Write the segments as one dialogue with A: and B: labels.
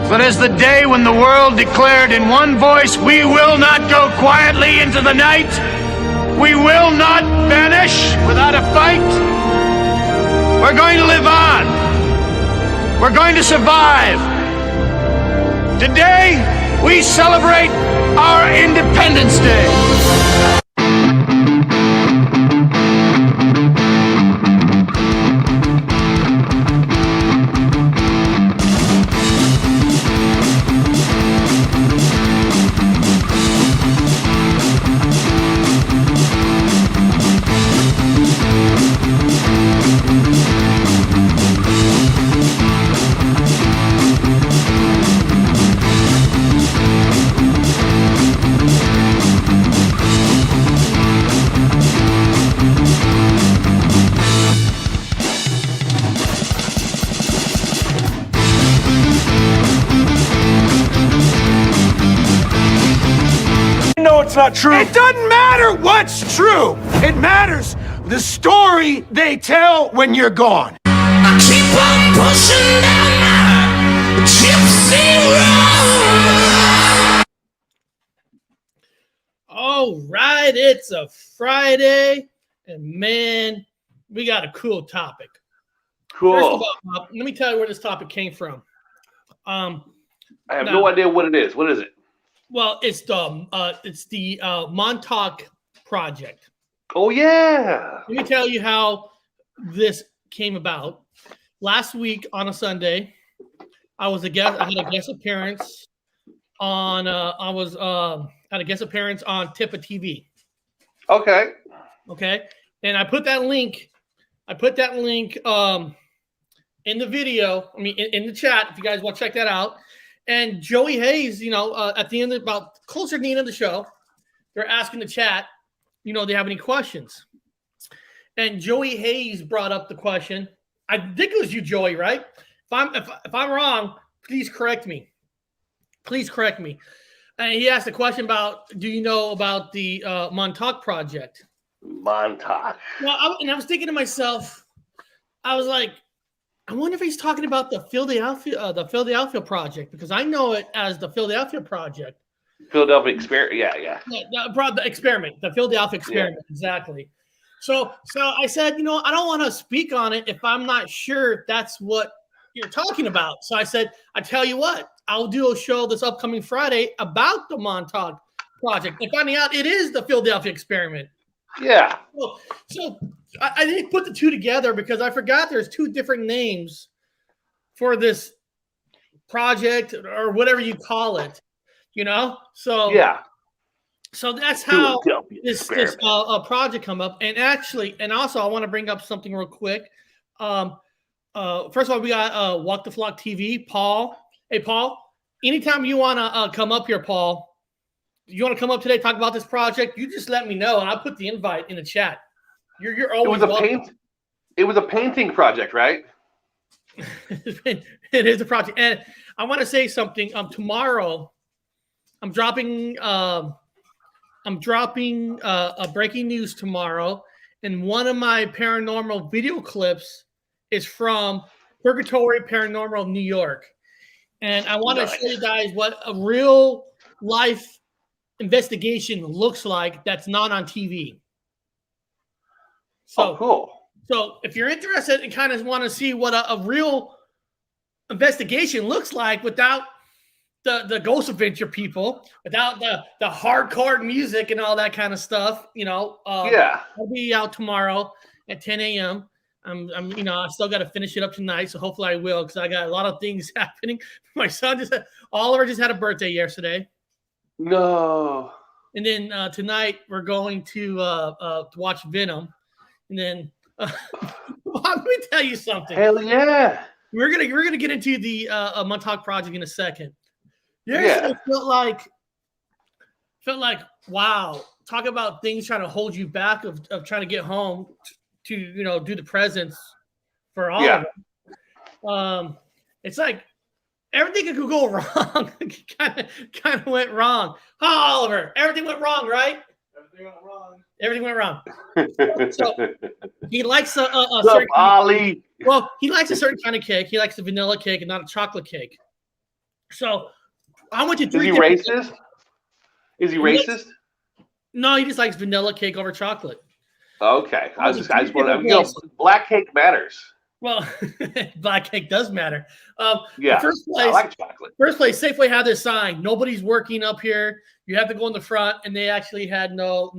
A: But as the day when the world declared in one voice, we will not go quietly into the night, we will not vanish without a fight, we're going to live on. We're going to survive. Today, we celebrate our Independence Day.
B: It's not true. It doesn't matter what's true. It matters the story they tell when you're gone.
C: I keep on pushing down my gypsy road.
D: All right, it's a Friday, and man, we got a cool topic.
E: Cool.
D: First of all, let me tell you where this topic came from.
E: I have no idea what it is. What is it?
D: Well, it's the Montauk Project.
E: Oh yeah.
D: Let me tell you how this came about. Last week on a Sunday, I had a guest appearance on had a guest appearance on Tippa TV.
E: Okay.
D: Okay, and I put that link in the video. I mean, in the chat if you guys want to check that out. And Joey Hayes, at the end closer to the end of the show, they're asking the chat, they have any questions. And Joey Hayes brought up the question. I think it was you, Joey, right? If I'm wrong, please correct me. Please correct me. And he asked a question about, do you know about the Montauk Project?
E: Montauk.
D: Well, I was thinking to myself, I was like, I wonder if he's talking about the Philadelphia Project, because I know it as the Philadelphia Project.
E: Philadelphia experiment. Yeah.
D: The experiment, the Philadelphia experiment, exactly. So I said, I don't want to speak on it if I'm not sure if that's what you're talking about. So I said, I tell you what, I'll do a show this upcoming Friday about the Montauk Project and finding out it is the Philadelphia experiment.
E: Yeah.
D: So I didn't put the two together because I forgot there's two different names for this project or whatever you call it, So yeah. So that's how this project come up. And also I want to bring up something real quick. First of all, we got Walk the Flock TV, Paul. Hey, Paul, anytime you want to come up here, Paul, you want to come up today, talk about this project, you just let me know, and I'll put the invite in the chat. You're always welcome.
E: It was a painting project, right?
D: It is a project. And I want to say something. Tomorrow, I'm dropping a breaking news tomorrow, and one of my paranormal video clips is from Purgatory Paranormal, New York. And I want to show you guys what a real life investigation looks like that's not on TV. So
E: cool.
D: So if you're interested and kind of want to see what a real investigation looks like without the Ghost Adventure people, without the hardcore music and all that kind of stuff, I'll be out tomorrow at 10 a.m. I still got to finish it up tonight, so hopefully I will, because I got a lot of things happening. My son Oliver just had a birthday yesterday.
E: No.
D: And then tonight we're going to watch Venom, and then let me tell you something.
E: Hell yeah!
D: We're gonna get into the Montauk Project in a second. I felt like wow. Talk about things trying to hold you back of trying to get home to do the presents for all of them. It's like everything could go wrong. kind of went wrong. Oh, Oliver, everything went wrong, right? Everything went wrong. So he likes a certain
E: Ollie.
D: Well, he likes a certain kind of cake. He likes the vanilla cake and not a chocolate cake. So I went to 3
E: Is he racist? Is he racist?
D: No, he just likes vanilla cake over chocolate.
E: Okay. I just want black cake matters.
D: Well, black cake does matter.
E: Yeah,
D: first place,
E: I like chocolate.
D: First place, Safeway had this sign. Nobody's working up here. You have to go in the front, and they actually had no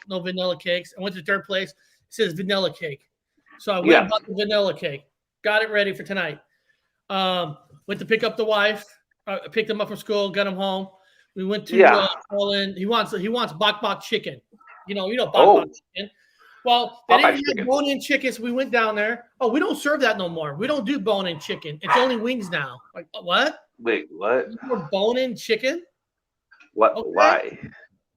D: vanilla cakes. I went to third place. It says vanilla cake. So I went and bought the vanilla cake. Got it ready for tonight. Went to pick up the wife. Picked him up from school. Got him home. We went to Poland. He wants bok chicken. You know bok chicken. Well, they didn't have bone-in chicken, so we went down there. Oh, we don't serve that no more. We don't do bone-in chicken. It's only wings now. Like, what?
E: Wait, what?
D: More bone-in chicken?
E: What? Okay. Why?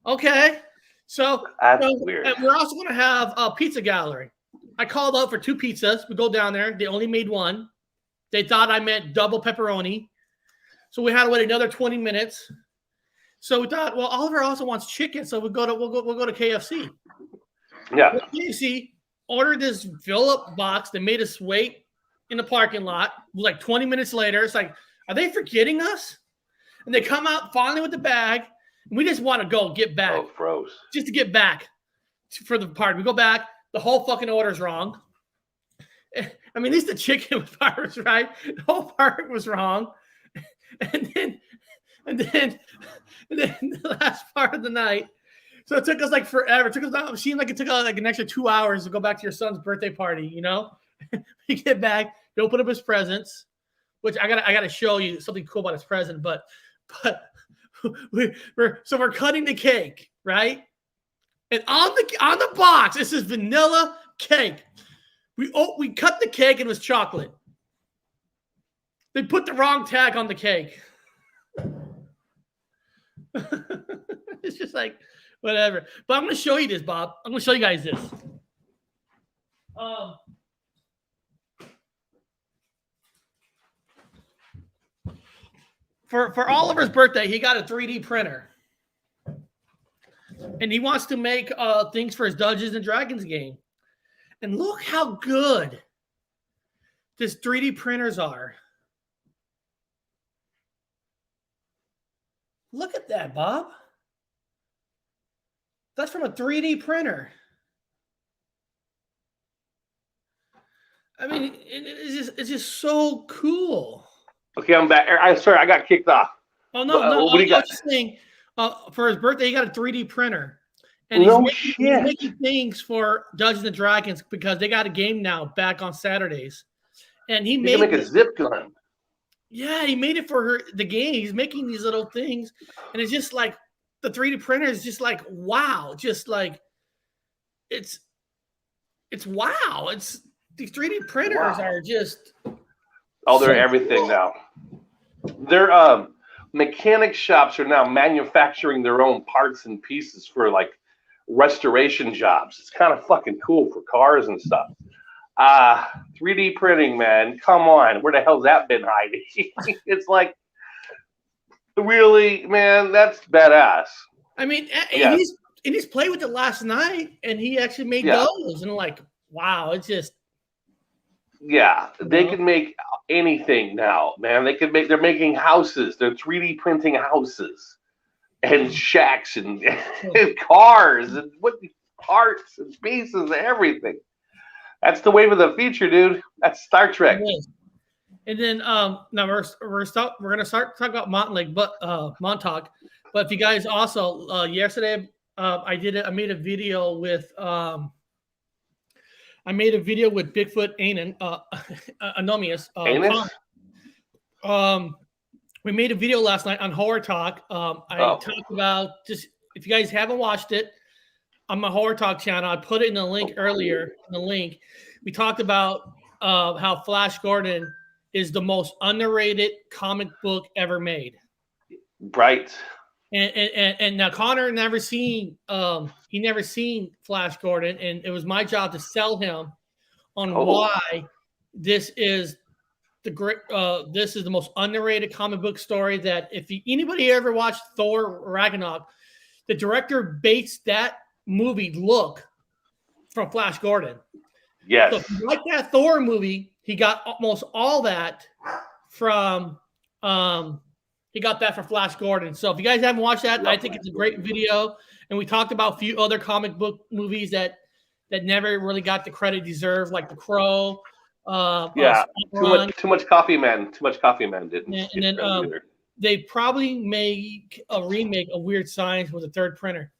D: Okay. So
E: that's weird.
D: And we're also going to have a pizza gallery. I called out for 2 pizzas. We go down there. They only made 1. They thought I meant double pepperoni. So we had to wait another 20 minutes. So we thought, well, Oliver also wants chicken, so we'll go to KFC.
E: Yeah.
D: KFC ordered this fill-up box. They made us wait in the parking lot. Like 20 minutes later, it's like, are they forgetting us? And they come out finally with the bag. And we just want to get back.
E: Oh, froze.
D: Just to get back for the party. We go back. The whole fucking order's wrong. I mean, at least the chicken part was right. The whole part was wrong. And then the last part of the night. So it took us like forever. It took us like an extra 2 hours to go back to your son's birthday party, you know? We get back, they open up his presents, which I gotta show you something cool about his present, but we're cutting the cake, right? And on the box, this is vanilla cake. We cut the cake and it was chocolate. They put the wrong tag on the cake. It's just like whatever. But I'm going to show you this, Bob. I'm going to show you guys this. For Oliver's birthday, he got a 3D printer. And he wants to make things for his Dungeons and Dragons game. And look how good this 3D printers are. Look at that, Bob. That's from a 3D printer. I mean, it's just so cool.
E: Okay, I'm back. I'm sorry, I got kicked off.
D: Oh, no.
E: What do you got?
D: Just saying, for his birthday, he got a 3D printer. And he's making things for Dungeons and Dragons because they got a game now back on Saturdays. And he made
E: a zip gun.
D: Yeah, he made it for the game. He's making these little things. And it's just like the 3D printer is just like, wow. Just like, it's wow. These 3D printers are just.
E: Oh, they're everything now. Their mechanic shops are now manufacturing their own parts and pieces for like restoration jobs. It's kind of fucking cool for cars and stuff. 3D printing, man. Come on. Where the hell's that been hiding? It's like, really, man, that's badass.
D: I mean, he's played with it last night, and he actually made those. And like, wow, it's just.
E: Yeah, they can make anything now, man. They're making houses. They're 3D printing houses and shacks and cars and parts and pieces and everything. That's the wave of the future, dude. That's Star Trek.
D: And then now we're gonna start talking about Montauk. But if you guys also yesterday I made a video with Bigfoot Anomius. We made a video last night on Horror Talk. I talked about, just if you guys haven't watched it, on my Horror Talk channel, I put it in the link earlier. In the link, we talked about how Flash Gordon is the most underrated comic book ever made.
E: Right.
D: And now Connor never seen Flash Gordon, and it was my job to sell him on why this is the most underrated comic book story. That if anybody ever watched Thor Ragnarok, the director based that movie look from Flash Gordon.
E: Yes.
D: So if you like that Thor movie, he got almost all that from He got that for Flash Gordon. So if you guys haven't watched that, I think it's a great video. And we talked about a few other comic book movies that never really got the credit deserved, like The Crow.
E: Too much Coffee Man. Too much Coffee Man didn't.
D: And then they probably make a remake of Weird Science with a third printer.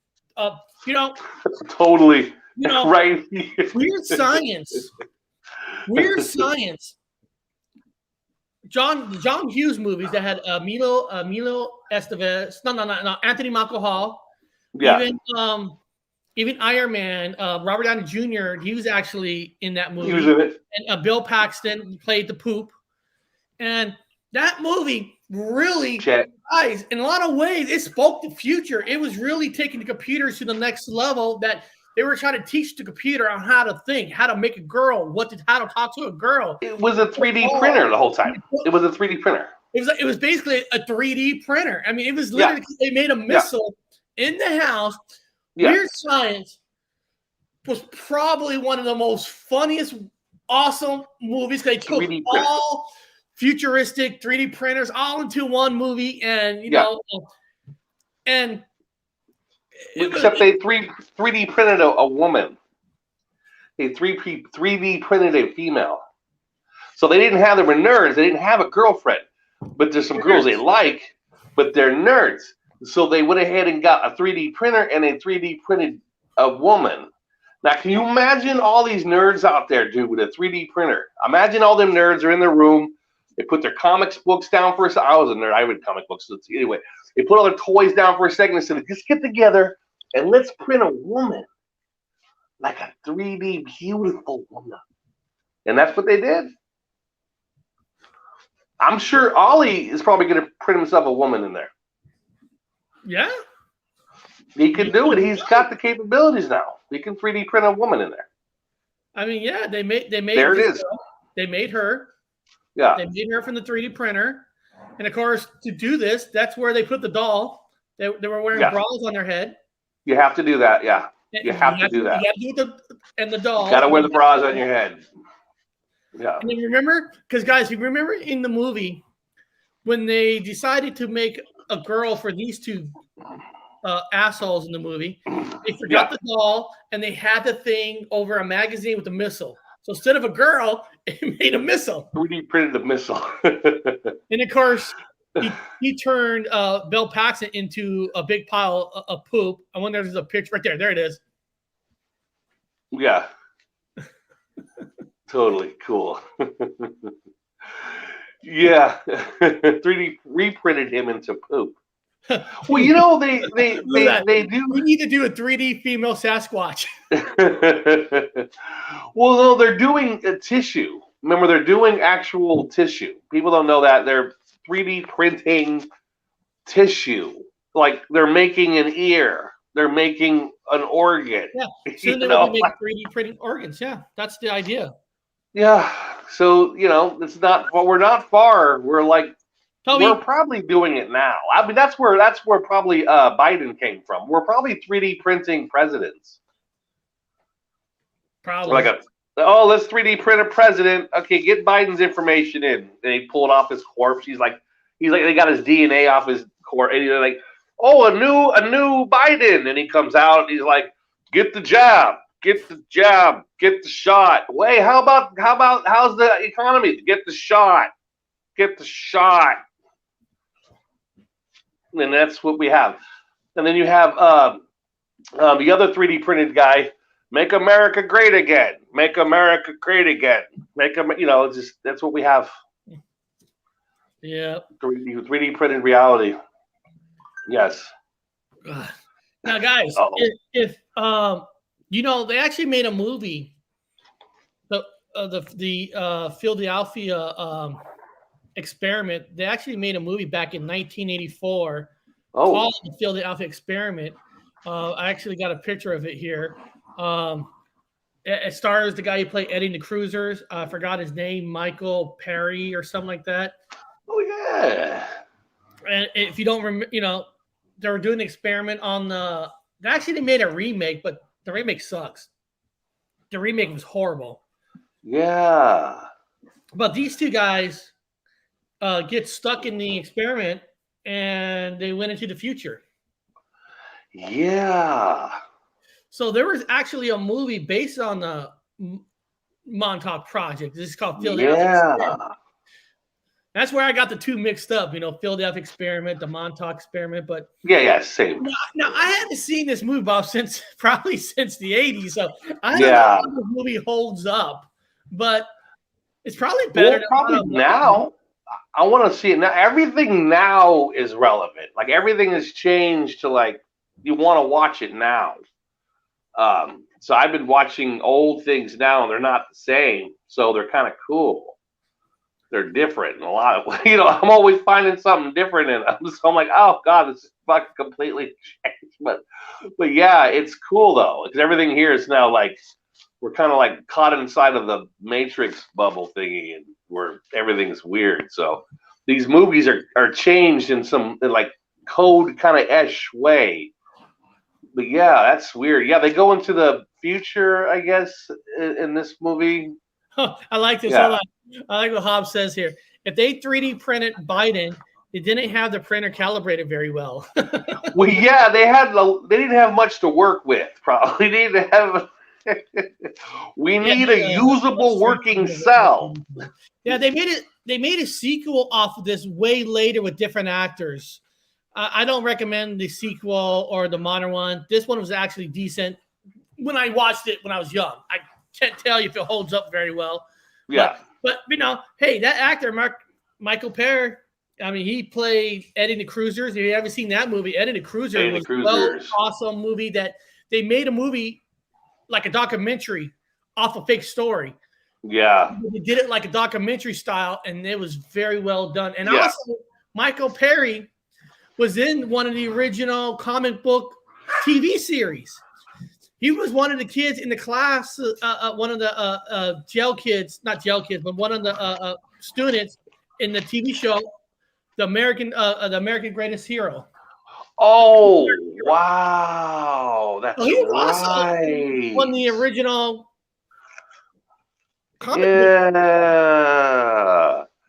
E: Totally. Right.
D: Weird Science. Weird Science. John Hughes movies that had Milo Estevez, no, Anthony Michael Hall.
E: Yeah.
D: Even Iron Man, Robert Downey Jr., he was actually in that movie.
E: He was in it.
D: And Bill Paxton played the poop. And that movie really, guys, in a lot of ways, it spoke the future. It was really taking the computers to the next level, that they were trying to teach the computer on how to think, how to make a girl, how to talk to a girl.
E: It was a 3D printer the whole time. It was a 3D printer.
D: It was basically a 3D printer. I mean, it was literally, they made a missile in the house. Yeah. Weird Science was probably one of the most funniest, awesome movies. They took all futuristic 3D printers all into one movie, and
E: except they 3D printed a woman. They 3D printed a female. So they didn't have, they were nerds. They didn't have a girlfriend, but there's some girls they like, but they're nerds. So they went ahead and got a 3D printer and they 3D printed a woman. Now, can you imagine all these nerds out there, dude, with a 3D printer? Imagine all them nerds are in their room. They put their comics books down for a second. I was a nerd. I read comic books. So anyway, they put all their toys down for a second and said, just get together and let's print a woman. Like a 3D beautiful woman. And that's what they did. I'm sure Ollie is probably going to print himself a woman in there.
D: Yeah.
E: He can do it. He's got the capabilities now. He can 3D print a woman in there.
D: I mean, yeah, they made
E: there it is.
D: They made her.
E: Yeah.
D: They made her from the 3D printer. And of course, to do this, that's where they put the doll. They were wearing bras on their head.
E: You have to do that, yeah. You have to do that.
D: You have to do the doll.
E: You got to wear the bras on your head. Yeah.
D: And then remember, because guys, you remember in the movie when they decided to make a girl for these two assholes in the movie, they forgot the doll and they had the thing over a magazine with a missile. So instead of a girl, it made a missile.
E: 3D printed a missile.
D: And of course, he turned Bill Paxton into a big pile of poop. I wonder if there's a picture right there. There it is.
E: Yeah. Totally cool. Yeah. 3D reprinted him into poop. Well, you know, they do.
D: We need to do a 3D female Sasquatch.
E: Well, no, they're doing a tissue. Remember, they're doing actual tissue. People don't know that. They're 3D printing tissue. Like they're making an ear. They're making an organ.
D: Yeah. Soon they will make 3D printing organs. Yeah, that's the idea.
E: Yeah. So, you know, it's not. Well, we're not far. We're like. We're probably doing it now. I mean, that's where probably Biden came from. We're probably 3D printing presidents.
D: Probably.
E: Let's 3D print a president. Okay, get Biden's information in. And he pulled off his corpse. He's like, they got his DNA off his corpse. And he's like, oh, a new Biden. And he comes out. And he's like, get the jab, get the shot. Wait, how's the economy? Get the shot. And that's what we have. And then you have the other 3D printed guy, make America great again. Make America great again. That's what we have.
D: Yeah.
E: 3D printed reality. Yes.
D: Now, guys, if they actually made a movie, the Philadelphia experiment. They actually made a movie back in 1984 called the Philadelphia Experiment. I actually got a picture of it here. It stars the guy who played Eddie and the Cruisers. I forgot his name, Michael Perry or something like that.
E: Oh yeah.
D: And if you don't remember, they were doing an experiment on they made a remake, but the remake sucks. The remake was horrible.
E: Yeah.
D: But these two guys get stuck in the experiment, and they went into the future.
E: Yeah.
D: So there was actually a movie based on the Montauk Project. This is called Philadelphia Experiment. That's where I got the two mixed up, Philadelphia Experiment, the Montauk Experiment. But
E: same.
D: Now I haven't seen this movie, Bob, probably since the 80s. So I don't know how this movie holds up, but it's probably better than
E: probably now. I want to see it now. Everything now is relevant. Like everything has changed to like you want to watch it now. So I've been watching old things now, and they're not the same. So they're kind of cool. They're different in a lot of, I'm always finding something different in them. So I'm like, oh God, this is fucking completely changed. But yeah, it's cool though, because everything here is now like we're kind of like caught inside of the Matrix bubble thingy, and where everything's weird. So these movies are changed in some like code kind of esh way. But yeah, that's weird. Yeah, they go into the future, I guess, in this movie.
D: I like this. Yeah. I like what Hobbs says here. If they 3D printed Biden, they didn't have the printer calibrated very well.
E: Well, yeah, they didn't have much to work with. Probably need to have. We need a usable working cell.
D: Yeah, they made a sequel off of this way later with different actors. I don't recommend the sequel or the modern one. This one was actually decent. When I watched it when I was young, I can't tell you if it holds up very well.
E: Yeah.
D: But hey, that actor, Michael Paré, I mean, he played Eddie the Cruisers. If you haven't seen that movie, Eddie the Cruiser was an awesome movie that they made a movie like a documentary off a fake story.
E: Yeah.
D: They did it like a documentary style, and it was very well done. And also, Michael Paré was in one of the original comic book TV series. He was one of the kids in the class, one of the jail kids, not jail kids, but one of the students in the TV show, the American Greatest Hero.
E: Oh, wow. That's
D: he was awesome. One of the original comic book.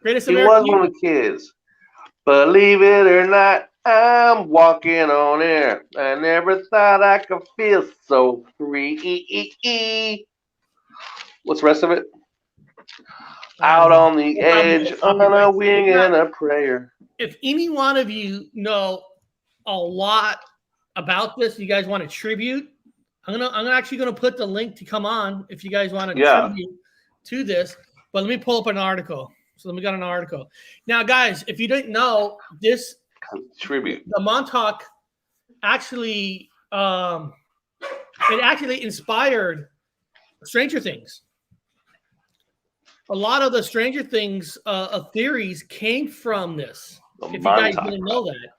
D: Greatest
E: He
D: American
E: was one of the kids. Believe it or not, I'm walking on air. I never thought I could feel so free. What's the rest of it? Out on the edge, on a wing and a prayer.
D: If any one of you know a lot about this, you guys want a tribute, I'm actually gonna put the link to come on if you guys want to tribute to this. But let me pull up an article. So let me get an article. Now, guys, if you didn't know this
E: tribute,
D: the Montauk actually it actually inspired Stranger Things. A lot of the Stranger Things theories came from this. If you guys didn't know that.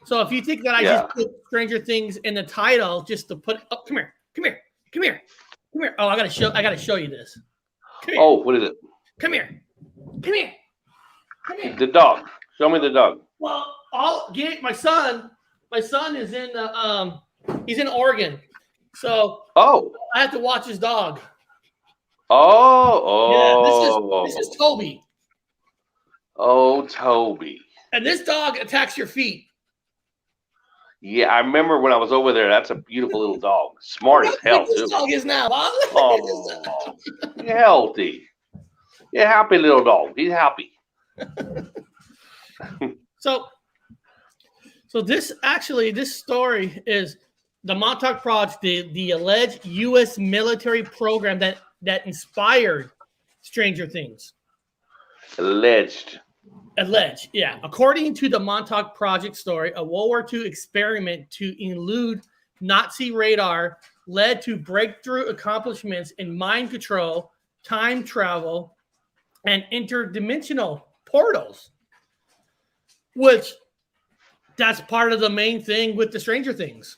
D: So if you think that I just put Stranger Things in the title just to put come here. Oh, I gotta show you this.
E: Oh, what is it?
D: Come here.
E: The dog. Show me the dog.
D: Well, my son is in he's in Oregon. So I have to watch his dog. Yeah, this is Toby.
E: Oh, Toby.
D: And this dog attacks your feet.
E: Yeah, I remember when I was over there. That's a beautiful little dog. Smart as hell, too.
D: This dog is now.
E: Oh, healthy. Yeah, happy little dog. He's happy.
D: So this story is the Montauk Project, the alleged U.S. military program that inspired Stranger Things.
E: Alleged,
D: yeah. According to the Montauk Project story, a World War II experiment to elude Nazi radar led to breakthrough accomplishments in mind control, time travel, and interdimensional portals, which that's part of the main thing with the Stranger Things.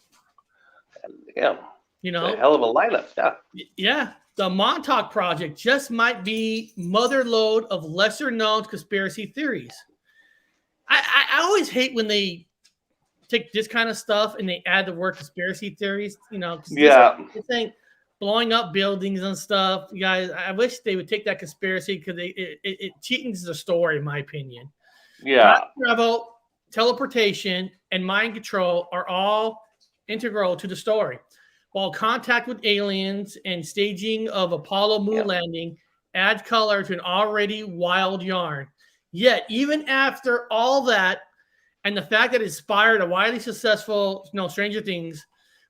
E: Yeah. A hell of a lineup. Yeah.
D: Yeah. The Montauk Project just might be mother lode of lesser known conspiracy theories. I always hate when they take this kind of stuff and they add the word conspiracy theories, This ain't blowing up buildings and stuff. You guys, I wish they would take that conspiracy because it cheapens the story, in my opinion.
E: Yeah.
D: Time travel teleportation, and mind control are all integral to the story. While contact with aliens and staging of Apollo moon landing add color to an already wild yarn. Yet, even after all that, and the fact that it inspired a widely successful, Stranger Things,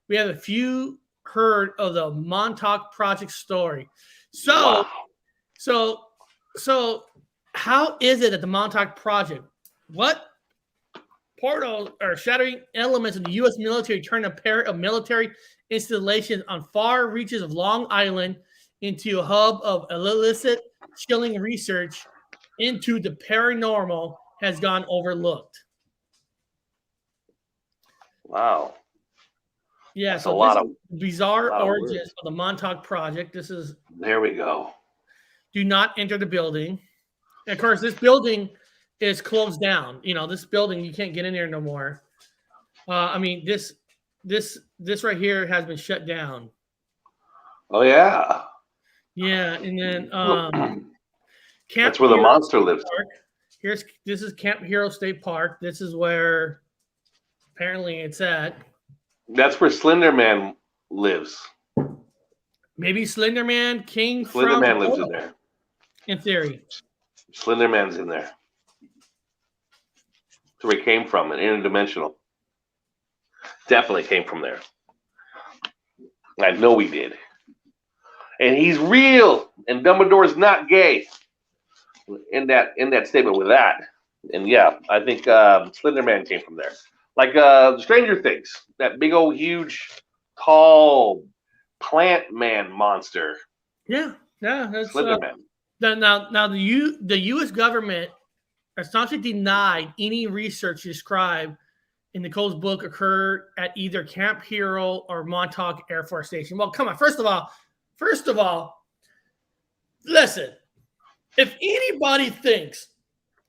D: we have a few heard of the Montauk Project story. So how is it that the Montauk Project, what portals or shattering elements of the U.S. military turned a pair of military installations on far reaches of Long Island into a hub of illicit, chilling research into the paranormal has gone overlooked?
E: Wow.
D: Yeah,
E: that's
D: so
E: a lot of
D: bizarre origins
E: words.
D: of the Montauk Project. This is
E: There we go.
D: do not enter the building. And of course, this building is closed down. This building, you can't get in there no more. This right here has been shut down.
E: Oh yeah.
D: Yeah, and then
E: that's where the monster lives.
D: This is Camp Hero State Park. This is where apparently it's at.
E: That's where Slender Man lives.
D: Maybe Slender Man came from.
E: Slender Man lives in there.
D: In theory.
E: Slender Man's in there. That's where he came from, an interdimensional. Definitely came from there. I know he did. And he's real. And Dumbledore's not gay. In that statement with that. And yeah, I think Slender Man came from there. Like Stranger Things. That big old huge tall plant man monster.
D: Yeah. That's
E: Slender Man.
D: Now the U.S. government essentially denied any research described in Nicole's book occurred at either Camp Hero or Montauk Air Force Station. Well, come on. First of all, listen. If anybody thinks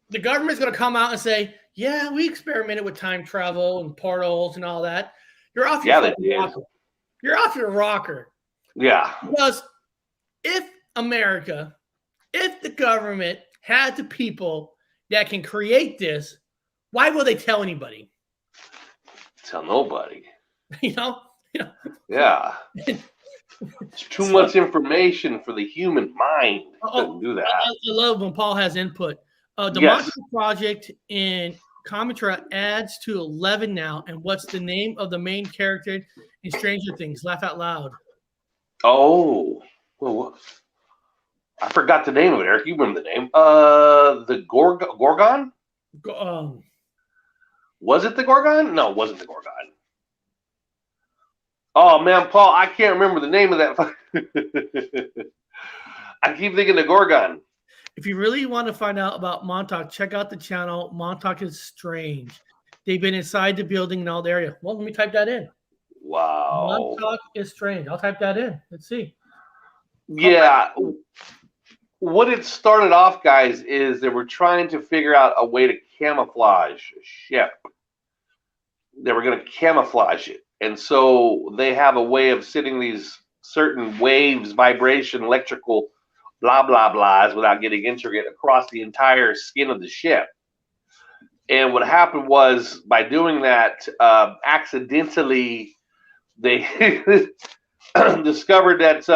D: the government's going to come out and say, "Yeah, we experimented with time travel and portals and all that," you're off your rocker. You're off your rocker.
E: Yeah.
D: Because if the government had the people that can create this, why will they tell anybody?
E: Tell nobody.
D: Yeah.
E: It's too much information for the human mind to do that.
D: I love when Paul has input. The Montauk Project in Cometra adds to 11 now. And what's the name of the main character in Stranger Things? Laugh out loud.
E: Oh, well, I forgot the name of it, Eric. You remember the name? The Gorgon? Was it the Gorgon? No, it wasn't the Gorgon. Oh, man, Paul, I can't remember the name of that. I keep thinking the Gorgon.
D: If you really want to find out about Montauk, check out the channel. Montauk is Strange. They've been inside the building in all the area. Well, let me type that in.
E: Wow.
D: Montauk is Strange. I'll type that in. Let's see.
E: Yeah. What it started off, guys, is they were trying to figure out a way to camouflage a ship. They were going to camouflage it. And so they have a way of sending these certain waves, vibration, electrical, blah, blah, blahs, without getting intricate, across the entire skin of the ship. And what happened was, by doing that, accidentally, they discovered that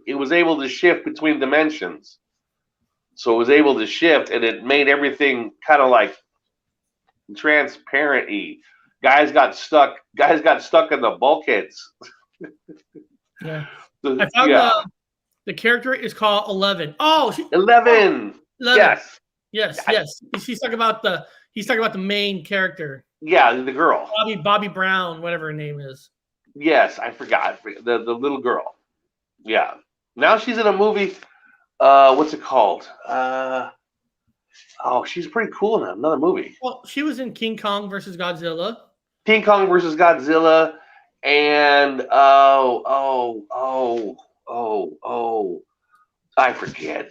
E: it was able to shift between dimensions. So it was able to shift, and it made everything kind of like transparent-y. Guys got stuck in the bulkheads.
D: Yeah. I found the character is called 11. Oh,
E: 11. Yes.
D: He's talking about the main character.
E: Yeah, the girl.
D: Bobby Brown, whatever her name is.
E: Yes, I forgot. The little girl. Yeah. Now she's in a movie. What's it called? She's pretty cool in another movie.
D: Well, she was in King Kong versus Godzilla.
E: King Kong versus Godzilla, and I forget.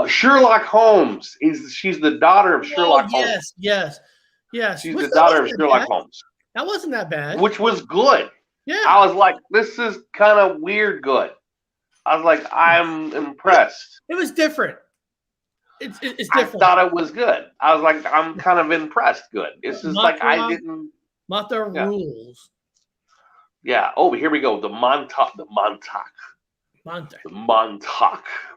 E: Sherlock Holmes. She's the daughter of Sherlock Holmes.
D: Yes.
E: She's the daughter of Sherlock Holmes.
D: That wasn't that bad.
E: Which was good.
D: Yeah.
E: I was like, this is kind of weird good. I was like, I'm impressed.
D: It was different. It's
E: I
D: different.
E: thought it was good. I was like, I'm kind of impressed. Good. It's just like I didn't.
D: Mata rules.
E: Yeah. Oh, here we go. The Montauk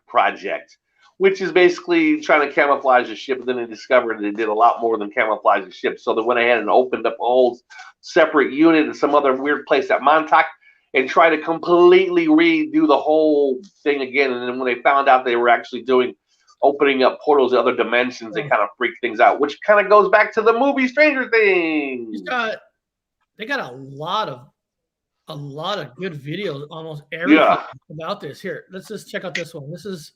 E: Project, which is basically trying to camouflage a ship. And then they discovered they did a lot more than camouflage a ship. So they went ahead and opened up a whole separate unit in some other weird place at Montauk and tried to completely redo the whole thing again. And then when they found out they were actually opening up portals to other dimensions, they kind of freaked things out, which kind of goes back to the movie Stranger Things.
D: They got a lot of good videos, almost everything about this. Here, let's just check out this one. This is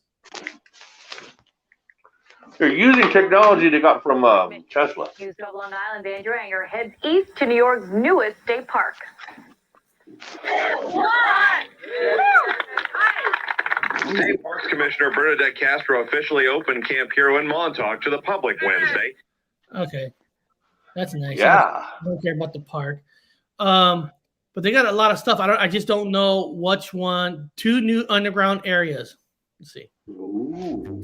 E: they're using technology they got from Tesla.
F: News of Long Island, Dan Dranger heads east to New York's newest state park.
G: State Parks Commissioner Bernadette Castro officially opened Camp Hero in Montauk to the public Wednesday.
D: Okay, that's nice.
E: Yeah,
D: I don't care about the park, but they got a lot of stuff. I just don't know which one. 2 new underground areas. Let's see.
E: Ooh.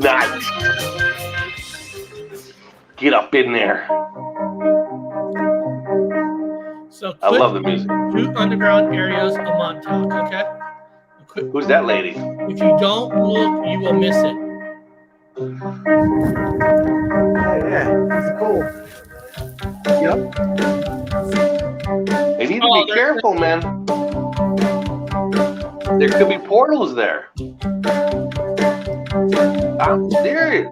E: Nice. Get up in there.
D: So
E: I love the music.
D: 2 underground areas of Montauk. Okay.
E: Who's that lady?
D: If you don't look, you will miss it.
B: Yeah, that's cool. Yep.
E: They need to be careful, man. There could be portals there. I'm serious.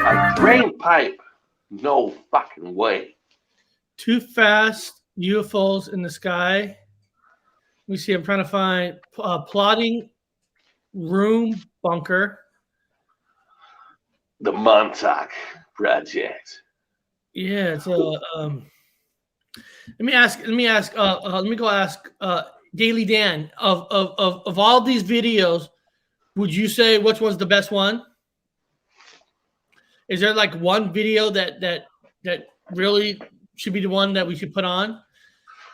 E: A drain pipe? No fucking way.
D: 2 fast UFOs in the sky. Let me see. I'm trying to find plotting room bunker.
E: The Montauk Project.
D: Yeah, it's a. Let me go ask Daily Dan of all these videos. Would you say which one's the best one? Is there like one video that really should be the one that we should put on?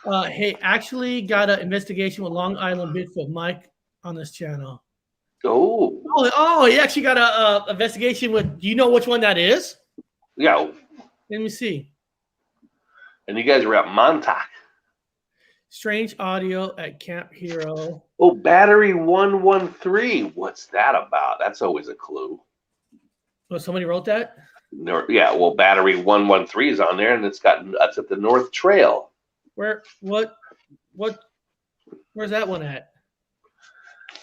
D: Hey, actually got an investigation with Long Island Bigfoot Mike on this channel. Oh, he actually got a investigation with. Do you know which one that is?
E: Yeah.
D: Let me see.
E: And you guys were at Montauk.
D: Strange audio at Camp Hero.
E: Oh, battery 113. What's that about? That's always a clue.
D: Oh, somebody wrote that?
E: No, yeah, well, battery 113 is on there, and that's at the North Trail.
D: Where's that one at?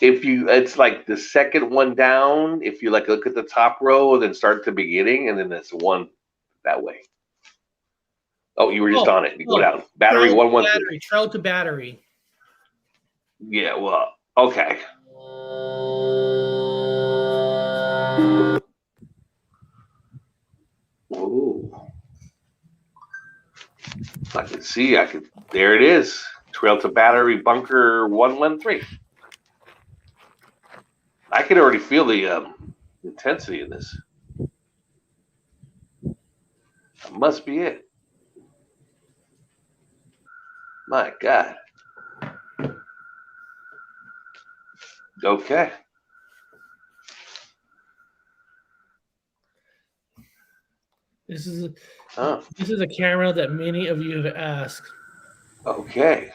E: It's like the second one down. If you like look at the top row, then start at the beginning, and then there's one that way. Oh, you were just on it. You go down. Battery 113.
D: Trail to battery.
E: Yeah, well, okay. Ooh. I can see. There it is. Trail to battery bunker 113. I can already feel the intensity in this. That must be it. My God. Okay.
D: This is a camera that many of you have asked.
E: Okay.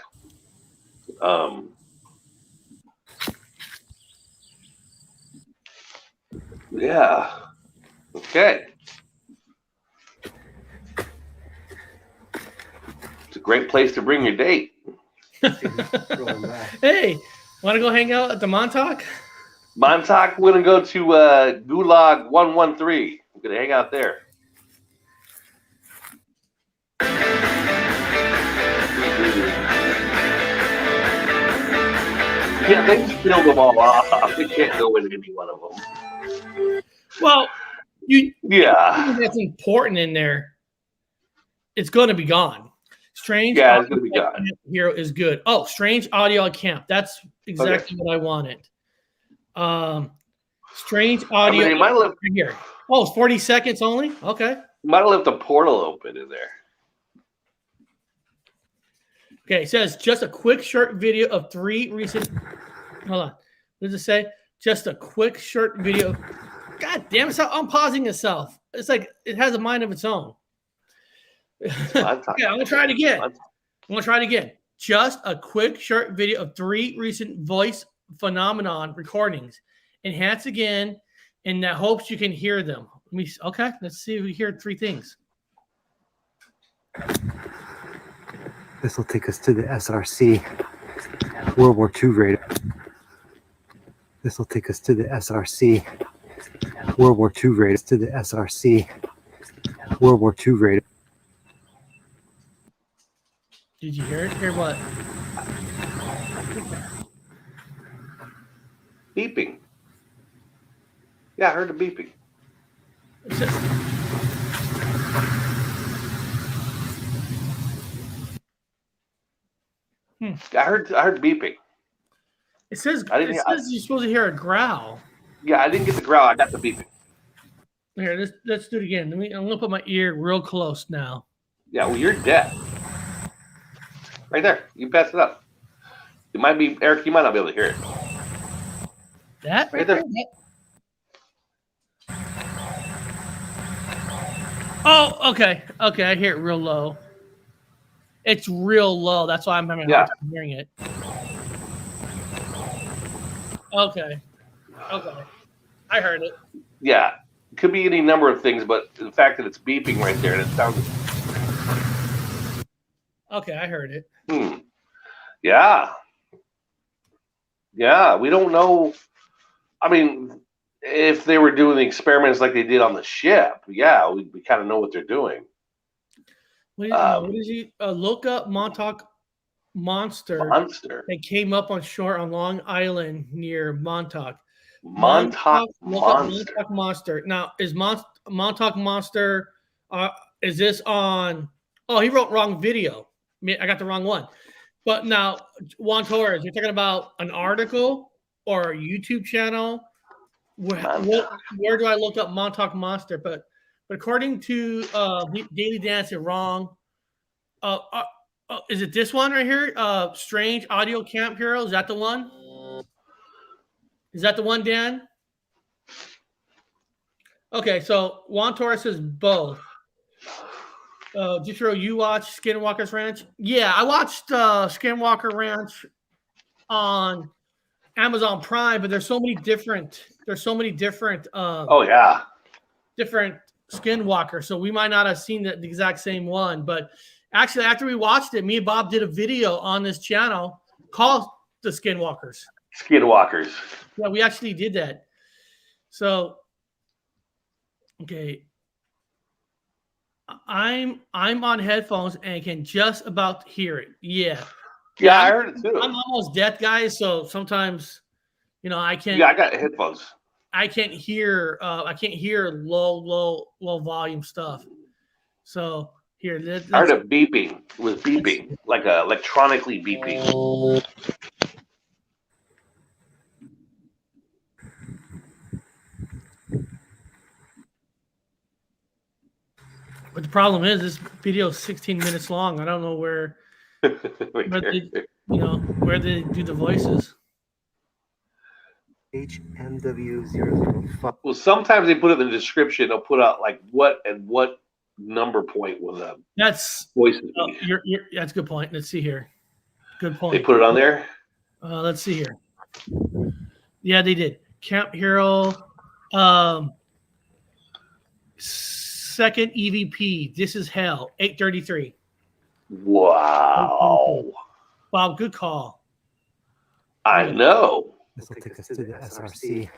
E: Yeah. Okay. It's a great place to bring your date.
D: Hey, want to go hang out at the Montauk?
E: Montauk, we're going to go to Gulag 113. We're going to hang out there. Yeah, they just peeled them all off. They can't go in any one of them.
D: Well,
E: Yeah.
D: that's important in there. It's going to be gone. Strange
E: Yeah, it's going to be gone.
D: Hero is good. Oh, Strange Audio at Camp. That's exactly what I wanted. Strange Audio
E: they might have left,
D: here. Oh, it's 40 seconds only? Okay.
E: Might have left a portal open in there.
D: Okay, it says just a quick short video of 3 recent. Hold on. What does it say? Just a quick short video. God damn, it's unpausing itself. It's like it has a mind of its own. I'm gonna try it again. Just a quick short video of 3 recent voice phenomenon recordings. Enhance again, in the hopes you can hear them. Okay, let's see if we hear 3 things.
H: This will take us to the SRC World War II radar. This will take us to the SRC World War II radar. To the SRC World War II radar.
D: Did you hear it? Hear what?
E: Beeping. Yeah, I heard the beeping. I heard beeping.
D: It says you're supposed to hear a growl.
E: Yeah, I didn't get the growl. I got the beeping.
D: Here, let's do it again. I'm gonna put my ear real close now.
E: Yeah, well, you're deaf. Right there. You pass it up. It might be Eric. You might not be able to hear it.
D: That
E: right there.
D: Oh, okay. Okay, I hear it real low. It's real low. That's why I'm having a hard time hearing it. Okay. Okay. I heard it.
E: Yeah. It could be any number of things, but the fact that it's beeping right there and it sounds.
D: Okay, I heard it.
E: Yeah. Yeah, we don't know. I mean, if they were doing the experiments like they did on the ship, yeah, we kind of know what they're doing.
D: What is he? Look up Montauk Monster. They came up on shore on Long Island near Montauk.
E: Montauk
D: Monster. Now, is Montauk Monster? Is this on? Oh, he wrote wrong video. I got the wrong one. But now, Juan Torres, you're talking about an article or a YouTube channel? Where do I look up Montauk Monster? But according to Daily Dance, it's wrong. Is it this one right here? Strange Audio Camp Hero. Is that the one? Is that the one, Dan? Okay, so Juan Torres says both. Gypsy, you watch Skinwalker's Ranch? Yeah, I watched Skinwalker Ranch on Amazon Prime, but there's so many different. Different Skinwalker, so we might not have seen the exact same one. But actually, after we watched it, me and Bob did a video on this channel called The Skinwalkers.
E: Skinwalkers.
D: Yeah, we actually did that. So, okay. I'm on headphones and can just about hear it. Yeah.
E: Yeah, I heard it too.
D: I'm almost deaf, guys, so sometimes, I can't.
E: Yeah, I got headphones.
D: I can't hear. I can't hear low volume stuff. So here,
E: I heard it beeping. It was beeping, like electronically beeping.
D: But the problem is, this video is 16 minutes long. I don't know where they do the voices.
H: HMW005.
E: Well, sometimes they put it in the description. They'll put out like what number point was that?
D: That's
E: voices.
D: That's a good point. Let's see here. Good point.
E: They put it on there.
D: Let's see here. Yeah, they did. Camp Hero. Second EVP. This is hell. 8:33.
E: Wow.
D: Wow, good call.
E: I know.
H: This will take us to the SRC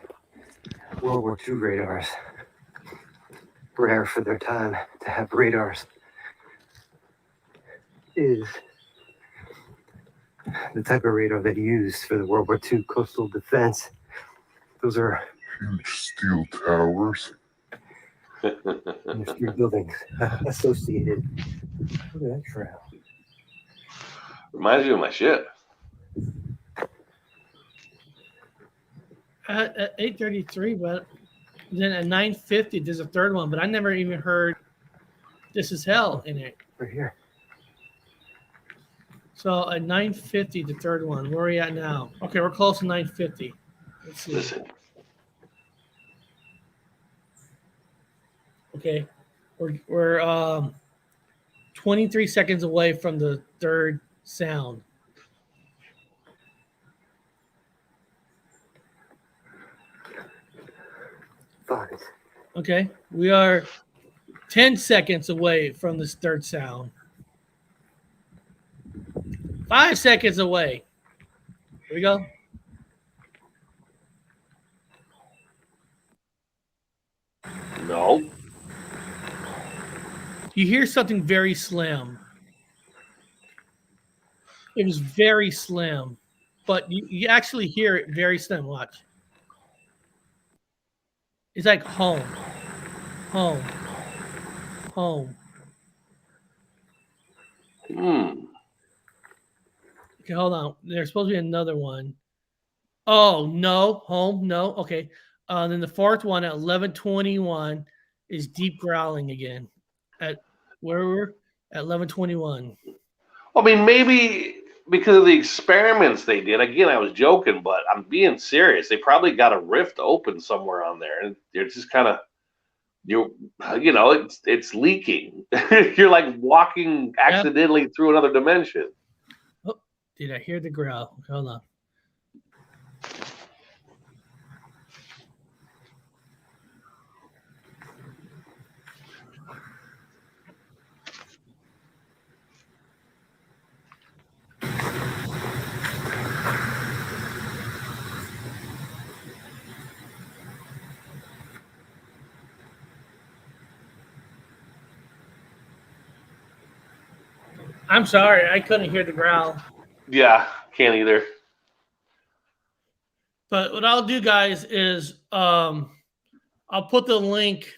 H: World War II radars. Rare for their time to have radars. Is the type of radar they used for the World War II coastal defense. Those are
I: huge steel towers.
H: and there's 3 buildings associated. Look at that trail.
E: Reminds you of my ship.
D: At 8:33, but then at 9:50, there's a third one, but I never even heard "This Is Hell" in it.
H: Right here.
D: So at 9:50, the third one. Where are we at now? Okay, we're close to 9:50. Let's see.
E: Listen.
D: Okay, we're 23 seconds away from the third sound.
H: Five.
D: Okay, we are 10 seconds away from this third sound. 5 seconds away. Here we go.
E: No.
D: You hear something very slim. It was very slim, but you actually hear it very slim. Watch. It's like home, home, home.
E: Hmm.
D: Okay, hold on. There's supposed to be another one. Oh, no, home, no. Okay. Then the fourth one at 11:21 is deep growling again. At where we're at 11:21.
E: I mean, maybe because of the experiments they did. Again, I was joking, but I'm being serious. They probably got a rift open somewhere on there, and they're just kind of, it's leaking. You're like walking accidentally through another dimension.
D: Oh, did I hear the growl? Hold on. I'm sorry, I couldn't hear the growl.
E: Yeah, can't either.
D: But what I'll do, guys, is I'll put the link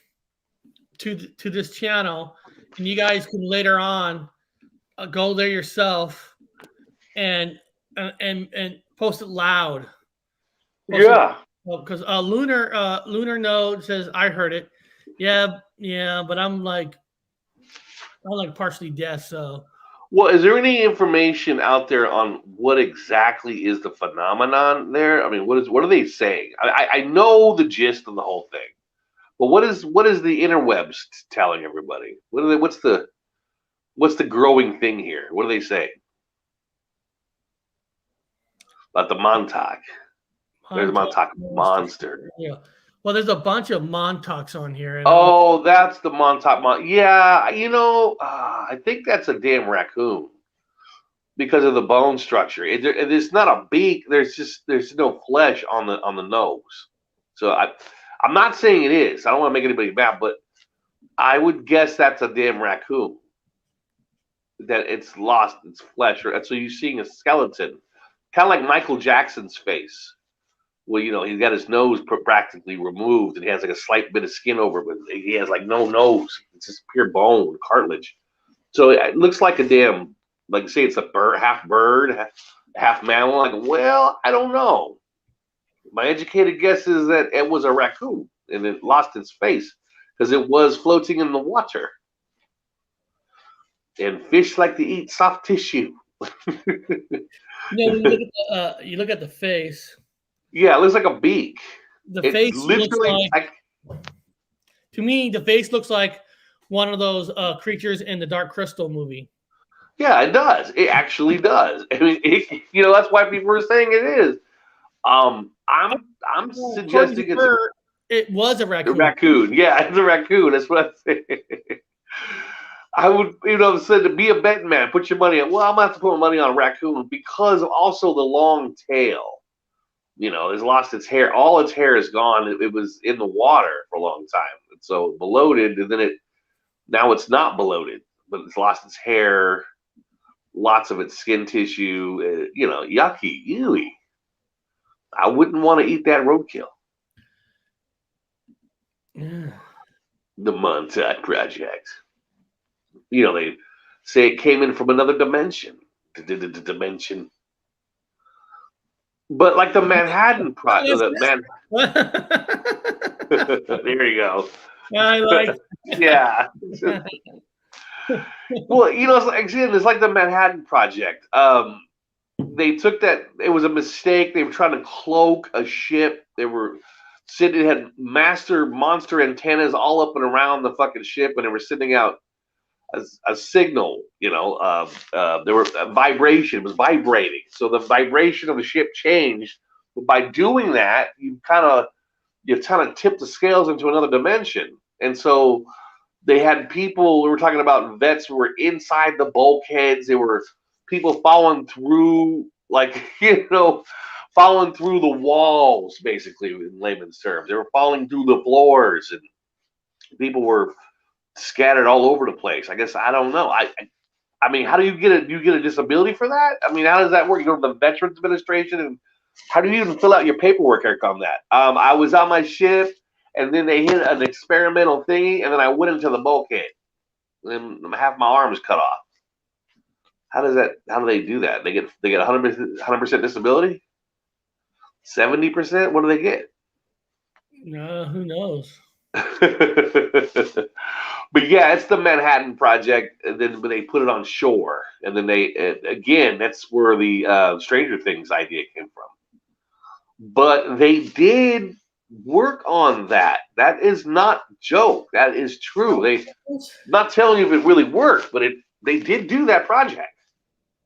D: to this channel, and you guys can later on go there yourself and post it loud.
E: Yeah.
D: Because Lunar Node says I heard it. Yeah, but I'm like partially deaf, so.
E: Well, is there any information out there on what exactly is the phenomenon there? I mean, what are they saying? I know the gist of the whole thing, but what is the interwebs telling everybody? What's the growing thing here? What are they saying about the Montauk? There's a Montauk monster.
D: Yeah. Well, there's a bunch of Montauks on here.
E: Oh, that's the Montauk. Yeah, I think that's a damn raccoon because of the bone structure. It's not a beak. There's no flesh on the nose. So I'm not saying it is. I don't want to make anybody mad, but I would guess that's a damn raccoon. That it's lost its flesh, so you're seeing a skeleton, kind of like Michael Jackson's face. Well, he's got his nose practically removed, and he has like a slight bit of skin over it, but he has like no nose. It's just pure bone, cartilage. So it looks like a damn, like say it's a half bird, half mammal. Like, well, I don't know. My educated guess is that it was a raccoon, and it lost its face because it was floating in the water. And fish like to eat soft tissue.
D: You look at the face.
E: Yeah, it looks like a beak.
D: The face looks like, to me, the face looks like one of those creatures in the Dark Crystal movie.
E: Yeah, it does. It actually does. I mean, that's why people are saying it is. I'm suggesting
D: it was a raccoon.
E: A raccoon. Yeah, it's a raccoon. That's what I'm saying. I would, said to be a betting man, put your money on. Well, I'm going to have to put my money on a raccoon because of also the long tail. It's lost its hair. All its hair is gone. It was in the water for a long time. And so bloated, and then now it's not bloated, but it's lost its hair. lots of it's skin tissue, yucky, ewy. I wouldn't want to eat that roadkill.
D: Yeah.
E: The Montauk Project. They say it came in from another dimension. Dimension. But like the Manhattan Project. There you go.
D: I like.
E: Yeah. Well, it's like the Manhattan Project. They took that. It was a mistake. They were trying to cloak a ship. They were sitting. It had monster antennas all up and around the fucking ship, and they were sending out a signal. There were a vibration. It was vibrating. So the vibration of the ship changed. But by doing that, you kind of tip the scales into another dimension. And so they had people. We were talking about vets who were inside the bulkheads. They were people following through, following through the walls, basically, in layman's terms. They were falling through the floors, and people were scattered all over the place. I guess, I don't know. I mean, how do you get a disability for that? I mean, how does that work? You go to the Veterans Administration, and how do you even fill out your paperwork on that? I was on my ship, and then they hit an experimental thingy, and then I went into the bulkhead. And then half my arm was cut off. How do they do that? They get 100% disability? 70%? What do they get?
D: No, who knows?
E: But yeah, it's the Manhattan Project, and then they put it on shore, and then again, that's where the Stranger Things idea came from. But they did work on that. That is not joke. That is true. They not telling you if it really worked, but they did do that project.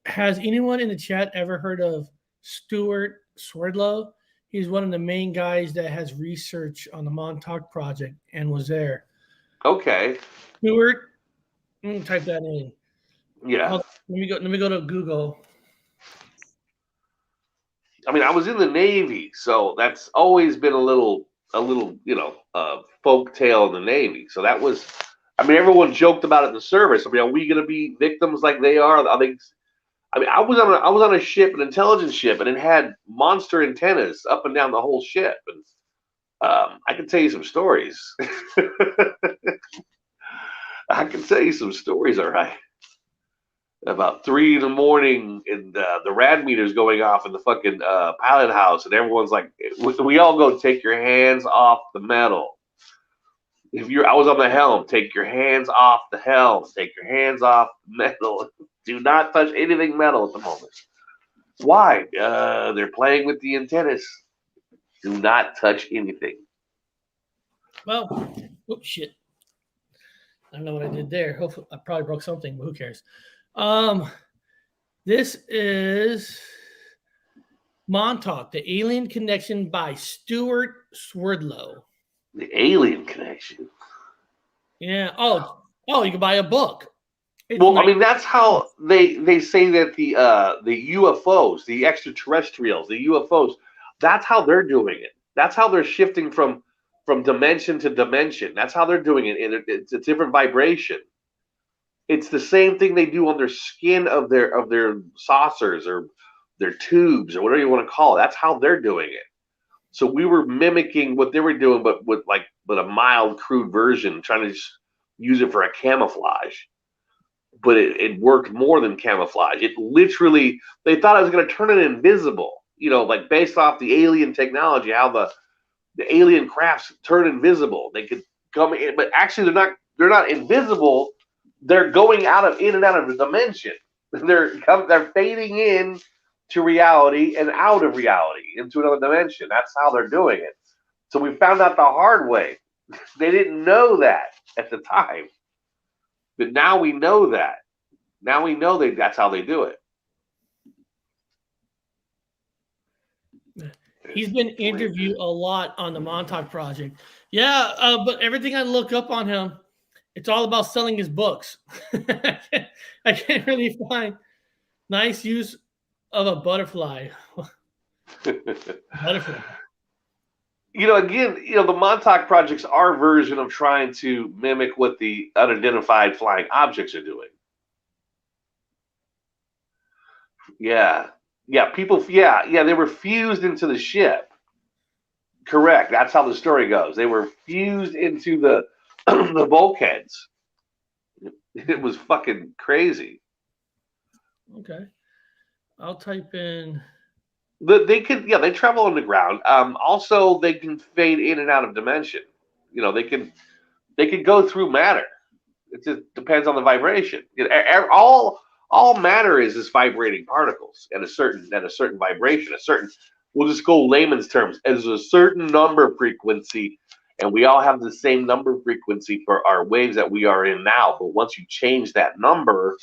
D: Has anyone in the chat ever heard of Stuart Swerdlow? He's one of the main guys that has research on the Montauk Project and was there.
E: Okay.
D: Stuart, type that in.
E: Yeah.
D: Let me go to Google.
E: I mean, I was in the Navy, so that's always been a little folk tale in the Navy. So that was, I mean, everyone joked about it in the service. I mean, are we going to be victims like they are? I was on a ship, an intelligence ship, and it had monster antennas up and down the whole ship. And I can tell you some stories. I can tell you some stories, all right. About 3 a.m, and the rad meter's going off in the fucking pilot house, and everyone's like, we all go, take your hands off the metal. I was on the helm, take your hands off the helm, take your hands off the metal. Do not touch anything metal at the moment. Why? They're playing with the antennas. Do not touch anything.
D: Well, oops, shit. I don't know what I did there. Hopefully, I probably broke something, but who cares? This is Montauk, The Alien Connection by Stuart Swerdlow.
E: The Alien Connection?
D: Yeah. Oh, you can buy a book.
E: I mean, that's how they say that the UFOs, the extraterrestrials, the UFOs, that's how they're doing it. That's how they're shifting from dimension to dimension. That's how they're doing it. And it's a different vibration. It's the same thing they do on their skin of their saucers or their tubes or whatever you want to call it. That's how they're doing it. So we were mimicking what they were doing, but with a mild, crude version, trying to just use it for a camouflage. But it worked more than camouflage. It literally, they thought I was going to turn it invisible, like based off the alien technology, how the alien crafts turn invisible. They could come in, but actually they're not invisible. They're going in and out of the dimension. They're fading in to reality and out of reality into another dimension. That's how they're doing it. So we found out the hard way. They didn't know that at the time. But now we know that. Now we know that's how they do it.
D: He's been interviewed a lot on the Montauk Project. Yeah, but everything I look up on him, it's all about selling his books. I can't really find nice use of a butterfly. Butterfly.
E: Again, the Montauk Project's our version of trying to mimic what the unidentified flying objects are doing. Yeah. People. They were fused into the ship. Correct. That's how the story goes. They were fused into the the bulkheads. It was fucking crazy.
D: Okay. I'll type in.
E: They travel underground. Also, they can fade in and out of dimension. They can go through matter. It just depends on the vibration. All matter is vibrating particles at a certain vibration. We'll just go layman's terms, as a certain number frequency, and we all have the same number frequency for our waves that we are in now. But once you change that number,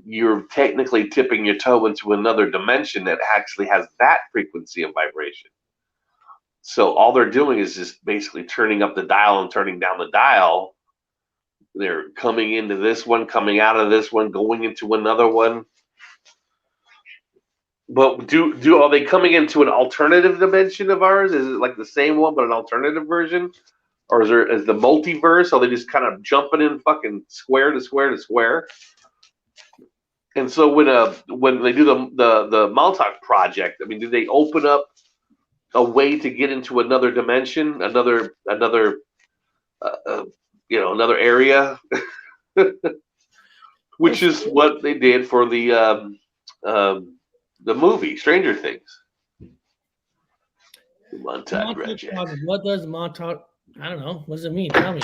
E: you're technically tipping your toe into another dimension that actually has that frequency of vibration. So all they're doing is just basically turning up the dial and turning down the dial. They're coming into this one, coming out of this one, going into another one. But are they coming into an alternative dimension of ours? Is it like the same one but an alternative version? Or is the multiverse? Are they just kind of jumping in fucking square to square to square? And so when they do the Montauk Project, I mean, do they open up a way to get into another dimension, another area, which is what they did for the movie Stranger Things. The Montauk Project.
D: What does Montauk? I don't know. What does it mean? Tell me.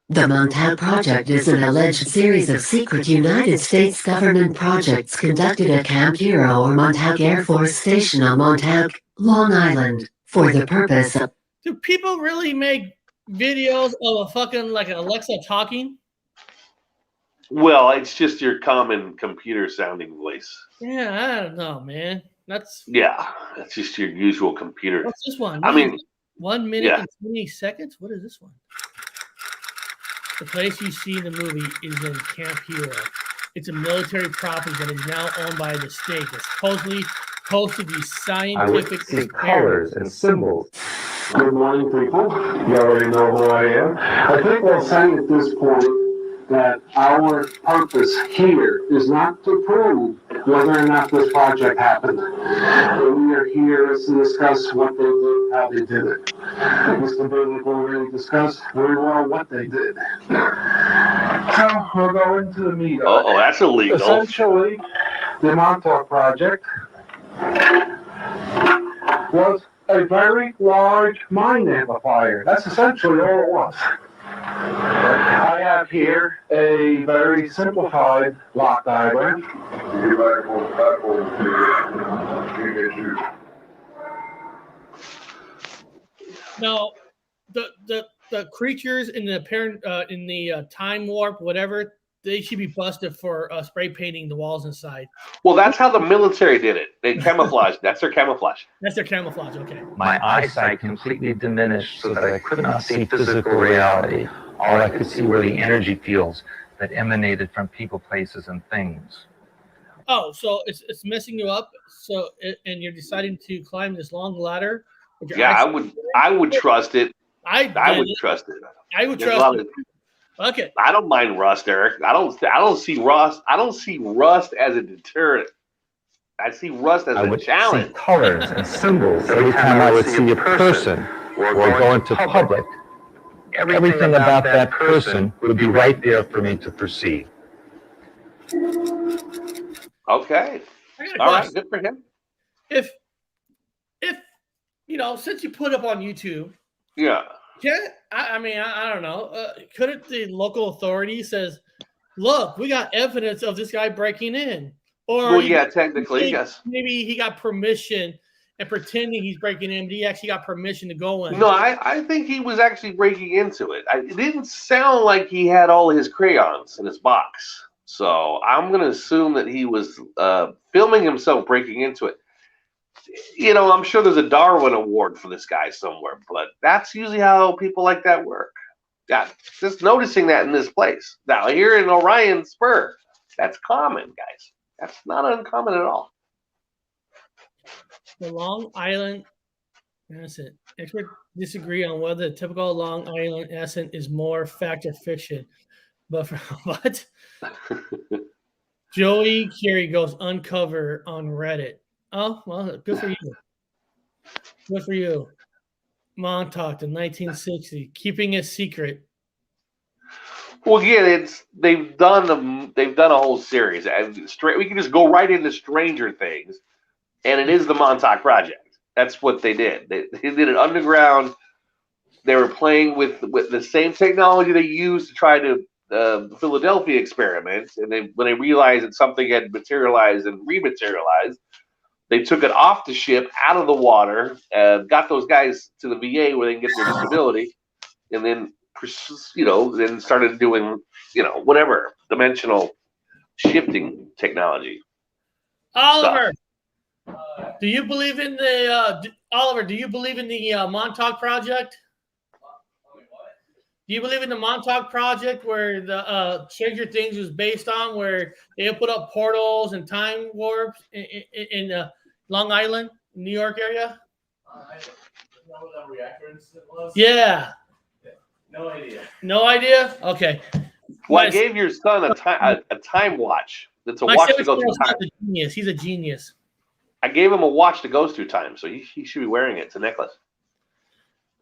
J: The Montauk Project is an alleged series of secret United States government projects conducted at Camp Hero or Montauk Air Force Station on Montauk, Long Island, for the purpose of...
D: Do people really make videos of a fucking like an Alexa talking?
E: Well, it's just your common computer sounding voice.
D: Yeah, I don't know, man. That's
E: just your usual computer.
D: What's this one?
E: I mean,
D: 1 minute and 20 seconds. What is this one? The place you see in the movie is in Camp Hero. It's a military property that is now owned by the state. It's supposedly hosted these scientific
K: colors and symbols. Good morning, people. You already know who I am. I think we're saying at this point that our purpose here is not to prove whether or not this project happened. We are here to discuss what they did, how they did it. Mr. Burlick already discussed very well what they did. So we'll go into the meat of it.
E: Oh, that's illegal.
K: Essentially, the Montauk Project was a very large mind amplifier. That's essentially all it was. I have here a very simplified block diagram.
D: Now, the creatures in the time warp, whatever, they should be busted for spray painting the walls inside.
E: Well, that's how the military did it. They camouflaged. That's their camouflage.
D: That's their camouflage. Okay.
L: My eyesight completely diminished so that I could not see physical reality. All I could see were the energy fields that emanated from people, places, and things.
D: Oh, so it's messing you up. So and you're deciding to climb this long ladder.
E: Yeah, I would trust it. I would trust it.
D: I would trust it. Okay.
E: I don't mind rust, Eric. I don't see rust. I don't see rust as a deterrent. I see rust as a challenge.
L: See colors and symbols every time I would see a person or go into public. Everything about that person would be right there for me to perceive.
E: Okay. All right. Good for him.
D: If since you put up on YouTube.
E: Yeah.
D: I don't know. Couldn't the local authority says, look, we got evidence of this guy breaking in? Or
E: technically, yes.
D: Maybe he got permission and pretending he's breaking in, but he actually got permission to go in.
E: No, I think he was actually breaking into it. It didn't sound like he had all his crayons in his box. So I'm going to assume that he was filming himself breaking into it. I'm sure there's a Darwin Award for this guy somewhere, but that's usually how people like that work. Yeah, just noticing that in this place. Now, here in Orion Spur, that's common, guys. That's not uncommon at all.
D: The Long Island Innocent. Experts disagree on whether the typical Long Island accent is more fact or fiction. But for what? Joey Carey goes uncover on Reddit. Oh, well, good for you. Good for you. Montauk in 1960, keeping a secret.
E: Well, yeah, they've done a whole series. And we can just go right into Stranger Things, and it is the Montauk Project. That's what they did. They did it underground. They were playing with the same technology they used to try to the Philadelphia experiment, and when they realized that something had materialized and rematerialized, they took it off the ship, out of the water, got those guys to the VA where they can get their disability, and then then started doing whatever dimensional shifting technology.
D: Oliver, do you believe in the Oliver? Do you believe in the Montauk Project? Do you believe in the Montauk Project, where the Stranger Things was based on, where they put up portals and time warps in Long Island, New York area?
M: I don't know what that reactor incident was.
D: Yeah.
M: No idea.
D: No idea? Okay.
E: Well, I gave your son a time watch. It's a watch to go through time.
D: He's a genius.
E: I gave him a watch that goes through time, so he should be wearing it. It's a necklace.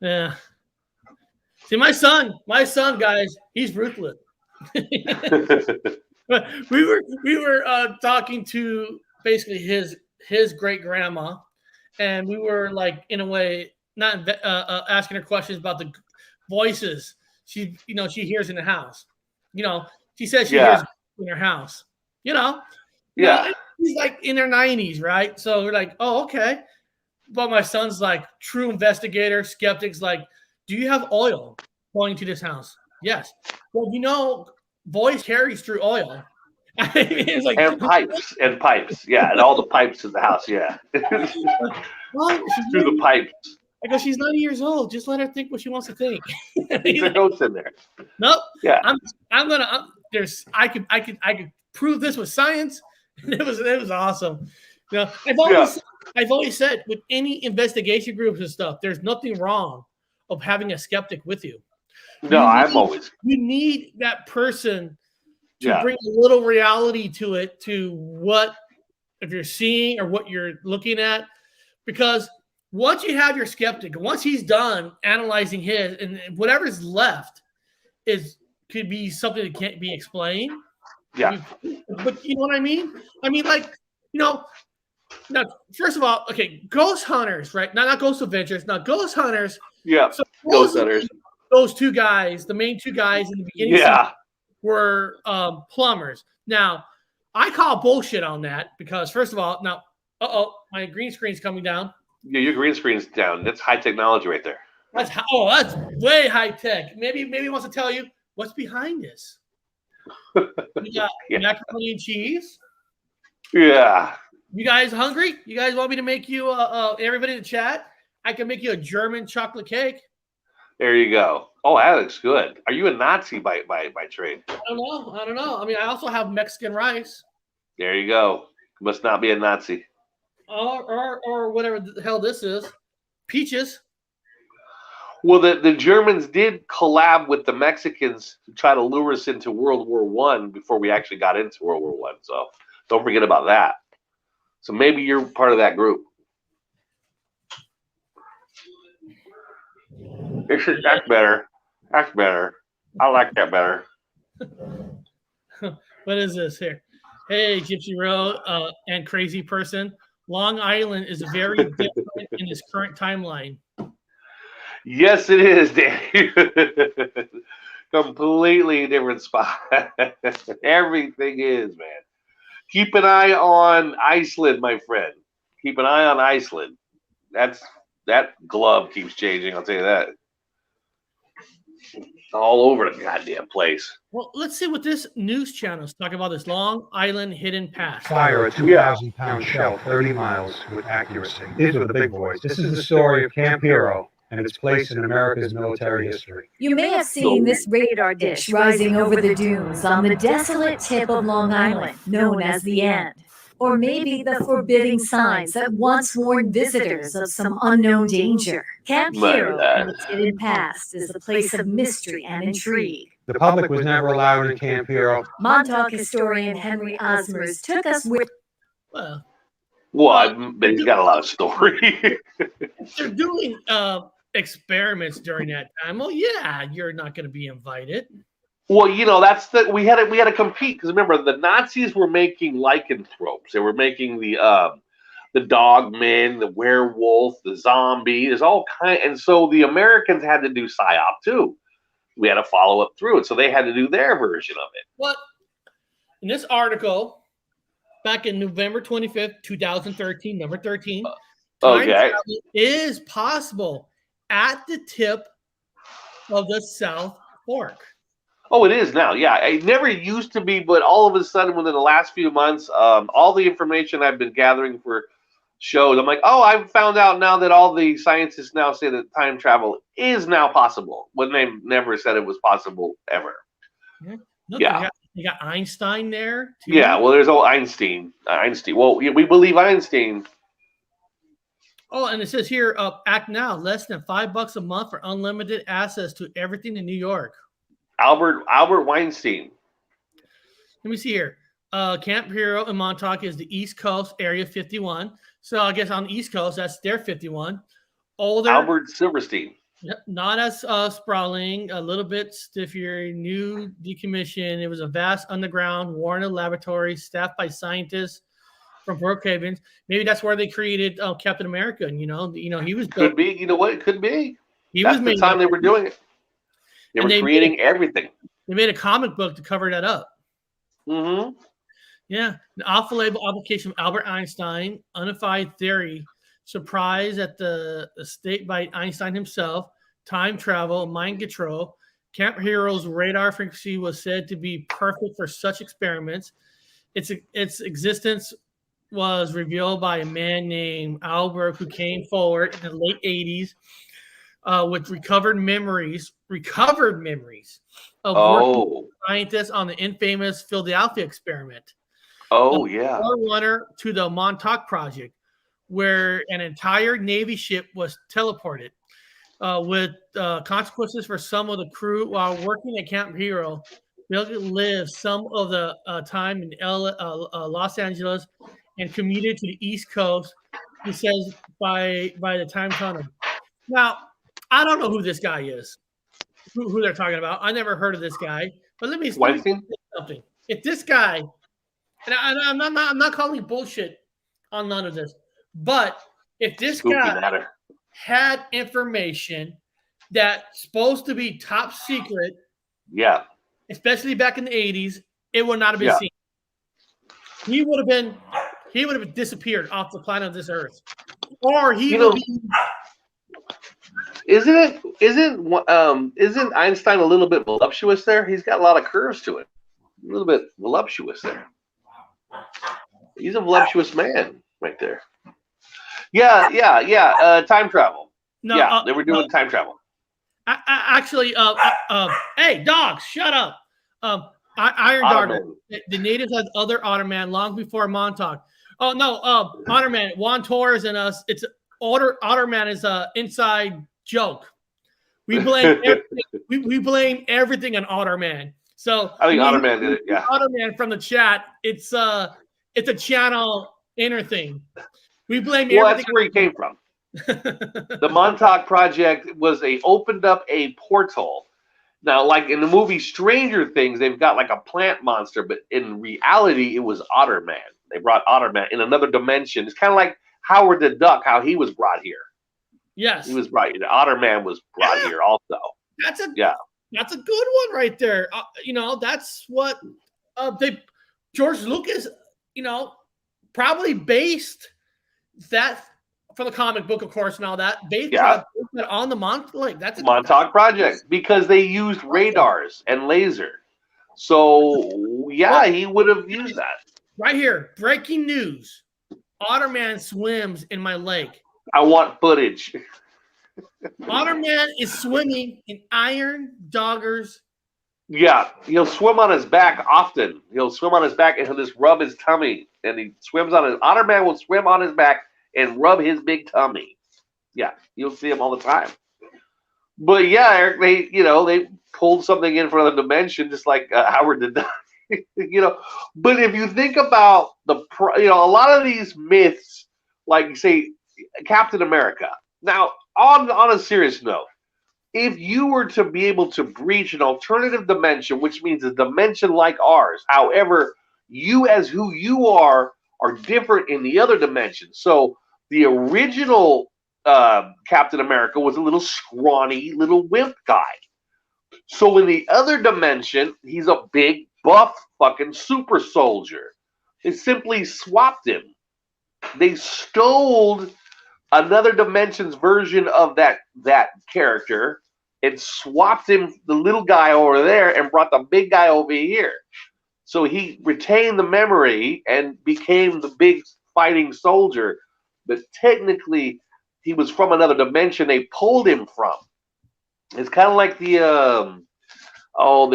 D: Yeah. See, my son, guys, he's ruthless. we were talking to basically his great grandma, and we were like, in a way, not asking her questions about the voices she hears in the house. She says she hears in her house. He's like in her 90s, right? So we're like, oh, okay. But my son's like true investigator, skeptics, like, do you have oil going to this house? Yes. Well, voice carries through oil. It's like,
E: and pipes. Yeah, and all the pipes in the house, yeah.
D: Well,
E: through the pipes.
D: I go, she's 90 years old. Just let her think what she wants to think.
E: There's a ghost in there.
D: Nope.
E: Yeah.
D: I could prove this with science. It was awesome. I've always said with any investigation groups and stuff, there's nothing wrong of having a skeptic with you. You need that person to bring a little reality to it, to what if you're seeing or what you're looking at, because once you have your skeptic, once he's done analyzing his, and whatever's left could be something that can't be explained.
E: Yeah.
D: But you know what I mean? I mean, like, now, first of all, okay, ghost hunters, right? Not ghost adventures, not ghost hunters.
E: Yeah.
D: So
E: ghost hunters.
D: Those two guys, the main two guys in the beginning, were plumbers. Now, I call bullshit on that because, first of all, my green screen's coming down.
E: Yeah, your green screen's down. That's high technology right there.
D: That's way high tech. Maybe he wants to tell you what's behind this. We got macaroni and cheese.
E: Yeah.
D: You guys hungry? You guys want me to make you everybody in the chat? I can make you a German chocolate cake.
E: There you go. Oh, that looks good. Are you a Nazi by trade?
D: I don't know. I mean, I also have Mexican rice.
E: There you go. Must not be a Nazi.
D: Or whatever the hell this is. Peaches.
E: Well, the Germans did collab with the Mexicans to try to lure us into World War I before we actually got into World War I. So don't forget about that. So maybe you're part of that group. That's better. That's better. I like that better.
D: What is this here? Hey, Gypsy Road and crazy person. Long Island is very different in this current timeline.
E: Yes, it is, Danny. Completely different spot. Everything is, man. Keep an eye on Iceland, my friend. Keep an eye on Iceland. That glove keeps changing, I'll tell you that. All over the goddamn place.
D: Well, let's see what this news channel is talking about, this Long Island hidden pass.
N: Fire a 2,000-pound shell 30 miles with accuracy. These are the big boys. This is the story of Camp Hero and its place in America's military history.
O: You may have seen this radar dish rising over the dunes on the desolate tip of Long Island, known as the End. Or maybe the forbidding signs that once warned visitors of some unknown danger. Camp Hero in its hidden past is a place of mystery and intrigue.
N: The public was never allowed in Camp Hero.
O: Montauk historian Henry Osmers took us where...
E: Well, he's got a lot of story.
D: They're doing experiments during that time. Well, yeah, you're not going to be invited.
E: Well, that's we had to compete because remember the Nazis were making lycanthropes. They were making the dogmen, the werewolf, the zombie. There's all kind, and so the Americans had to do psyop too. We had to follow up through it, so they had to do their version of it.
D: What in this article back in November 25th, 2013, number 13, time travel is possible at the tip of the South Fork.
E: Oh, it is now. Yeah, it never used to be, but all of a sudden, within the last few months, all the information I've been gathering for shows, I'm like, oh, I've found out now that all the scientists now say that time travel is now possible when they never said it was possible ever.
D: Yeah. Look, you got Einstein there, too.
E: Yeah, well, there's Einstein. Well, we believe Einstein.
D: Oh, and it says here, act now, less than $5 a month for unlimited access to everything in New York.
E: Albert Weinstein.
D: Let me see here. Camp Hero in Montauk is the East Coast, Area 51. So I guess on the East Coast, that's their 51. Older.
E: Albert Silverstein.
D: Not as sprawling, a little bit stiffer, new decommissioned. It was a vast underground Warner laboratory staffed by scientists from Brookhaven. Maybe that's where they created Captain America. And, he was built.
E: Could be. You know what? It could be. That's the time they were doing it. They were creating everything.
D: They made a comic book to cover that up.
E: Mm-hmm.
D: Yeah. An off-label application of Albert Einstein, unified theory, surprise at the state by Einstein himself, time travel, mind control. Camp Hero's radar frequency was said to be perfect for such experiments. Its existence was revealed by a man named Albert who came forward in the late 80s with recovered memories of working scientists on the infamous Philadelphia experiment.
E: Oh, yeah.
D: Forerunner to the Montauk Project, where an entire Navy ship was teleported with consequences for some of the crew while working at Camp Hero. Bill lived some of the time in Los Angeles and commuted to the East Coast, he says, by the time tunnel. Now, I don't know who this guy is, who they're talking about. I never heard of this guy. But let me say something. If this guy, and I'm not calling bullshit on none of this, but if this guy had information that's supposed to be top secret, especially back in the 80s, it would not have been seen. He would have disappeared off the planet of this earth, or he would be.
E: Isn't Einstein a little bit voluptuous there? He's got a lot of curves to it. A little bit voluptuous there. He's a voluptuous man right there. Yeah. Time travel. No, they were doing time travel.
D: Actually, hey, dogs, shut up. Iron Darter. The natives had other Otter Man long before Montauk. Oh no, Otter Man, Juan Torres and us. It's Otter Man is a inside joke. We blame everything. we blame everything on Otter Man. So
E: I think Otter Man did it. Yeah,
D: Otter Man from the chat. It's a channel inner thing. We blame everything.
E: Well, that's where he came from. The Montauk Project opened up a portal. Now, like in the movie Stranger Things, they've got like a plant monster, but in reality, it was Otter Man. They brought Otter Man in another dimension. It's kind of like Howard the Duck, how he was brought here.
D: Yes,
E: he was brought. The Otter Man was brought here also.
D: That's a good one right there. That's what George Lucas, probably based that for the comic book, of course, and all that. Based on the
E: Montauk Project because they used radars and laser. So he would have used that.
D: Right here, breaking news: Otter Man swims in my lake.
E: I want footage.
D: Otter Man is swimming in Iron Dogger's
E: Yeah, he'll swim on his back often. He'll swim on his back and he'll just rub his tummy. And he swims on his Otter Man will swim on his back and rub his big tummy. Yeah, you'll see him all the time. But yeah, Eric, they pulled something in from another dimension, just like Howard did that. But if you think about a lot of these myths, like say Captain America. Now, on a serious note, if you were to be able to breach an alternative dimension, which means a dimension like ours, however, you as who you are different in the other dimension. So the original Captain America was a little scrawny, little wimp guy. So in the other dimension, he's a big, buff, fucking super soldier. They simply swapped him. They stole another dimension's version of that character and swapped him, the little guy over there, and brought the big guy over here. So he retained the memory and became the big fighting soldier. But technically, he was from another dimension they pulled him from. It's kind of like the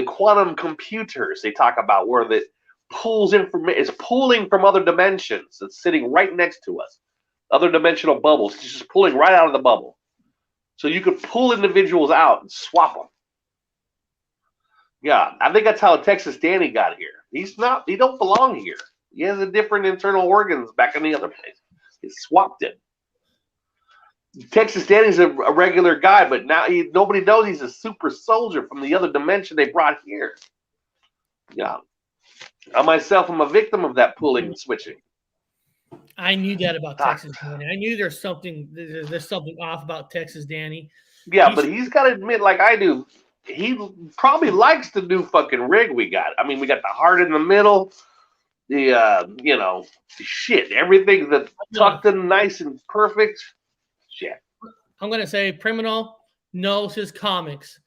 E: quantum computers they talk about, where that pulls information, is pulling from other dimensions. It's sitting right next to us. Other dimensional bubbles. It's just pulling right out of the bubble. So you could pull individuals out and swap them. Yeah, I think that's how Texas Danny got here. He don't belong here. He has a different internal organs back in the other place. He swapped it. Texas Danny's a regular guy, but now nobody knows he's a super soldier from the other dimension they brought here. Yeah. I myself am a victim of that pulling and switching.
D: I knew that about Texas Danny. I knew there's something off about Texas Danny.
E: Yeah, but he's got to admit, like I do, he probably likes the new fucking rig we got. I mean, we got the heart in the middle, the shit, everything that's tucked in nice and perfect. Shit.
D: I'm gonna say Criminal knows his comics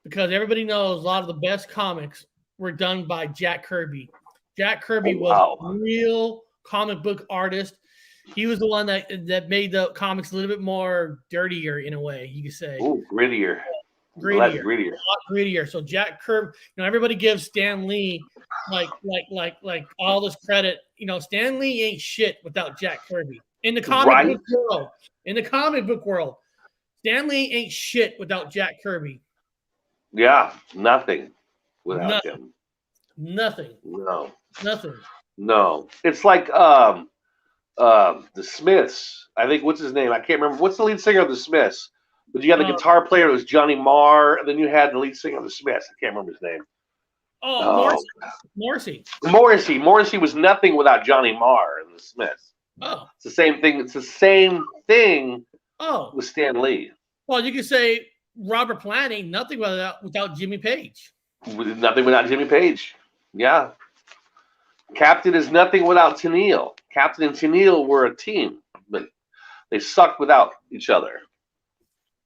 D: because everybody knows a lot of the best comics were done by Jack Kirby. Jack Kirby was a real comic book artist. He was the one that made the comics a little bit more dirtier in a way, you could say.
E: Oh, grittier.
D: Grittier. A lot grittier. So Jack Kirby, everybody gives Stan Lee like all this credit. Stan Lee ain't shit without Jack Kirby. In the comic book world, Stan Lee ain't shit without Jack Kirby.
E: Yeah, nothing without him.
D: Nothing.
E: No.
D: Nothing.
E: No. It's like the Smiths. I think, what's his name? I can't remember. What's the lead singer of the Smiths? But you got the guitar player, it was Johnny Marr, and then you had the lead singer of the Smiths. I can't remember his name.
D: Morrissey.
E: Morrissey was nothing without Johnny Marr and the Smiths.
D: Oh.
E: It's the same thing. It's the same thing with Stan Lee.
D: Well, you could say Robert Plant ain't nothing without Jimmy Page.
E: Nothing without Jimmy Page. Yeah. Captain is nothing without Tennille. Captain and Tennille were a team, but they sucked without each other.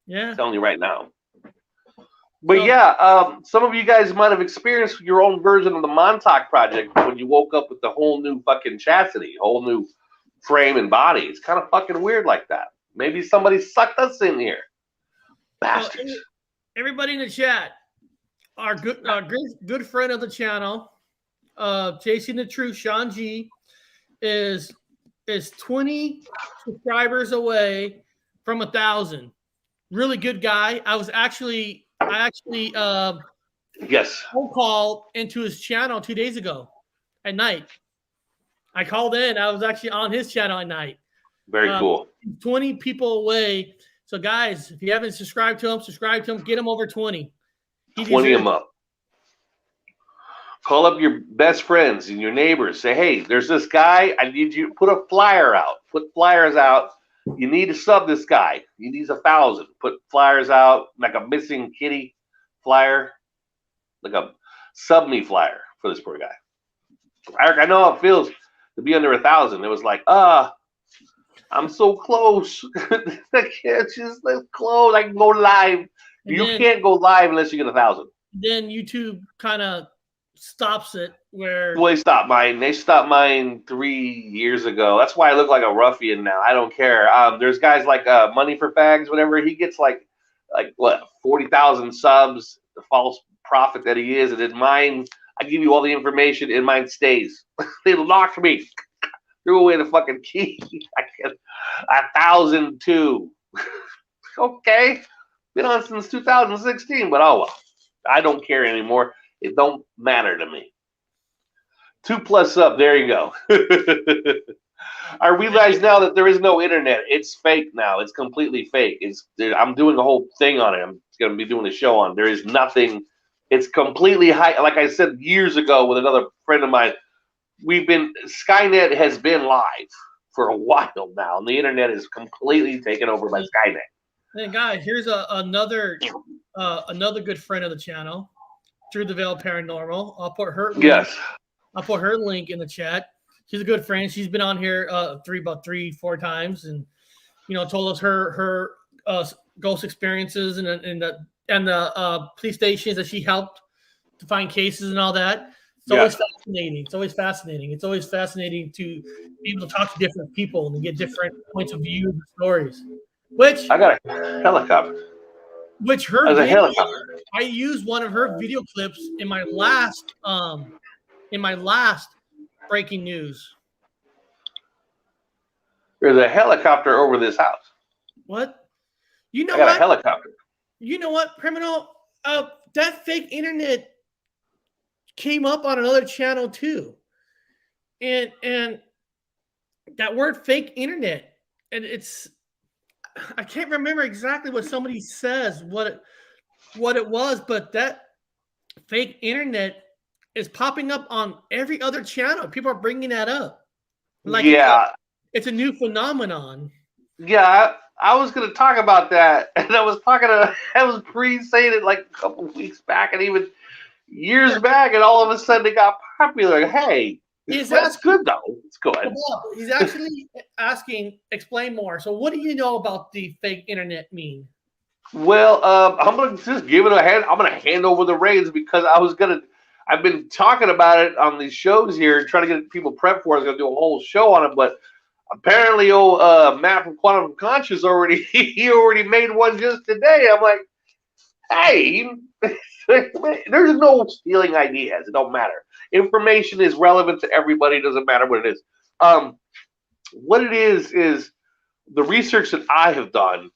D: Yeah.
E: I'm telling you right now. But some of you guys might have experienced your own version of the Montauk Project when you woke up with the whole new fucking chastity, whole new frame and body. It's kind of fucking weird like that. Maybe somebody sucked us in here. Bastards.
D: Everybody in the chat, our good friend of the channel, Chasing the Truth, Sean G, is 20 subscribers away from 1,000. Really good guy. I actually phone called into his channel 2 days ago at night. I called in. I was actually on his channel at night.
E: Very cool.
D: 20 people away. So guys, if you haven't subscribed to him, get him over 20.
E: 20 them up. Call up your best friends and your neighbors. Say, hey, there's this guy. I need you to put a flyer out. Put flyers out. You need to sub this guy. He needs 1,000. Put flyers out, like a missing kitty flyer, like a sub me flyer for this poor guy. Eric, I know how it feels to be under 1,000. It was like, I'm so close. I can't just close. I can go live. You can't go live unless you get 1,000.
D: Then YouTube kind of stops it where.
E: Well, they stopped mine. They stopped mine 3 years ago. That's why I look like a ruffian now. I don't care. There's guys like Money for Fags, whatever. He gets like what, 40,000 subs, false prophet that he is, and in mine, I give you all the information, and mine stays. They locked me, threw away the fucking key. I get 1,002. Okay, been on since 2016, but oh well. I don't care anymore. It don't matter to me. 2+ up. There you go. I realize now that there is no internet. It's fake now. It's completely fake. I'm doing a whole thing on it. I'm going to be doing a show on it. There is nothing. It's completely high. Like I said years ago with another friend of mine, Skynet has been live for a while now, and the internet is completely taken over by Skynet.
D: Hey guys, here's another good friend of the channel, Through the Veil Paranormal. I'll put her link in the chat. She's a good friend. She's been on here about 3-4 times, and told us her ghost experiences and the police stations that she helped to find cases and all that. It's always fascinating. It's always fascinating. It's always fascinating to be able to talk to different people and get different points of view and stories. Which
E: I got a helicopter.
D: Which her video, I used one of her video clips in my last breaking news.
E: There's a helicopter over this house.
D: What?
E: I got a helicopter.
D: You know what, Criminal? That fake internet came up on another channel too, and that word "fake internet," and I can't remember exactly what somebody says what it was, but that fake internet is popping up on every other channel. People are bringing that up. Like it's a new phenomenon.
E: Yeah, I was going to talk about that, and I was pre-saying it like a couple of weeks back, and even years back, and all of a sudden it got popular. Hey, that's good though. It's good.
D: He's actually asking, explain more. So, what do you know about the fake internet mean?
E: Well, I'm going to just give it a hand. I'm going to hand over the reins because I've been talking about it on these shows here, trying to get people prepped for it. I was going to do a whole show on it, but apparently, Matt from Quantum Conscious he already made one just today. I'm like, hey, there's no stealing ideas. It don't matter. Information is relevant to everybody. It doesn't matter what it is. What it is the research that I have done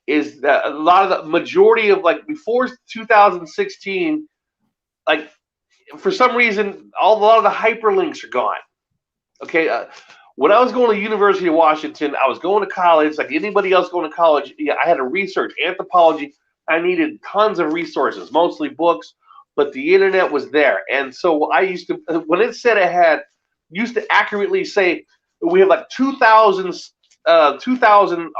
E: is that a lot of the majority of before 2016, for some reason, a lot of the hyperlinks are gone. Okay. When I was going to University of Washington, I was going to college like anybody else going to college. Yeah, I had to research anthropology. I needed tons of resources, mostly books, but the internet was there. And so I used to, when it said used to accurately say we have 2,000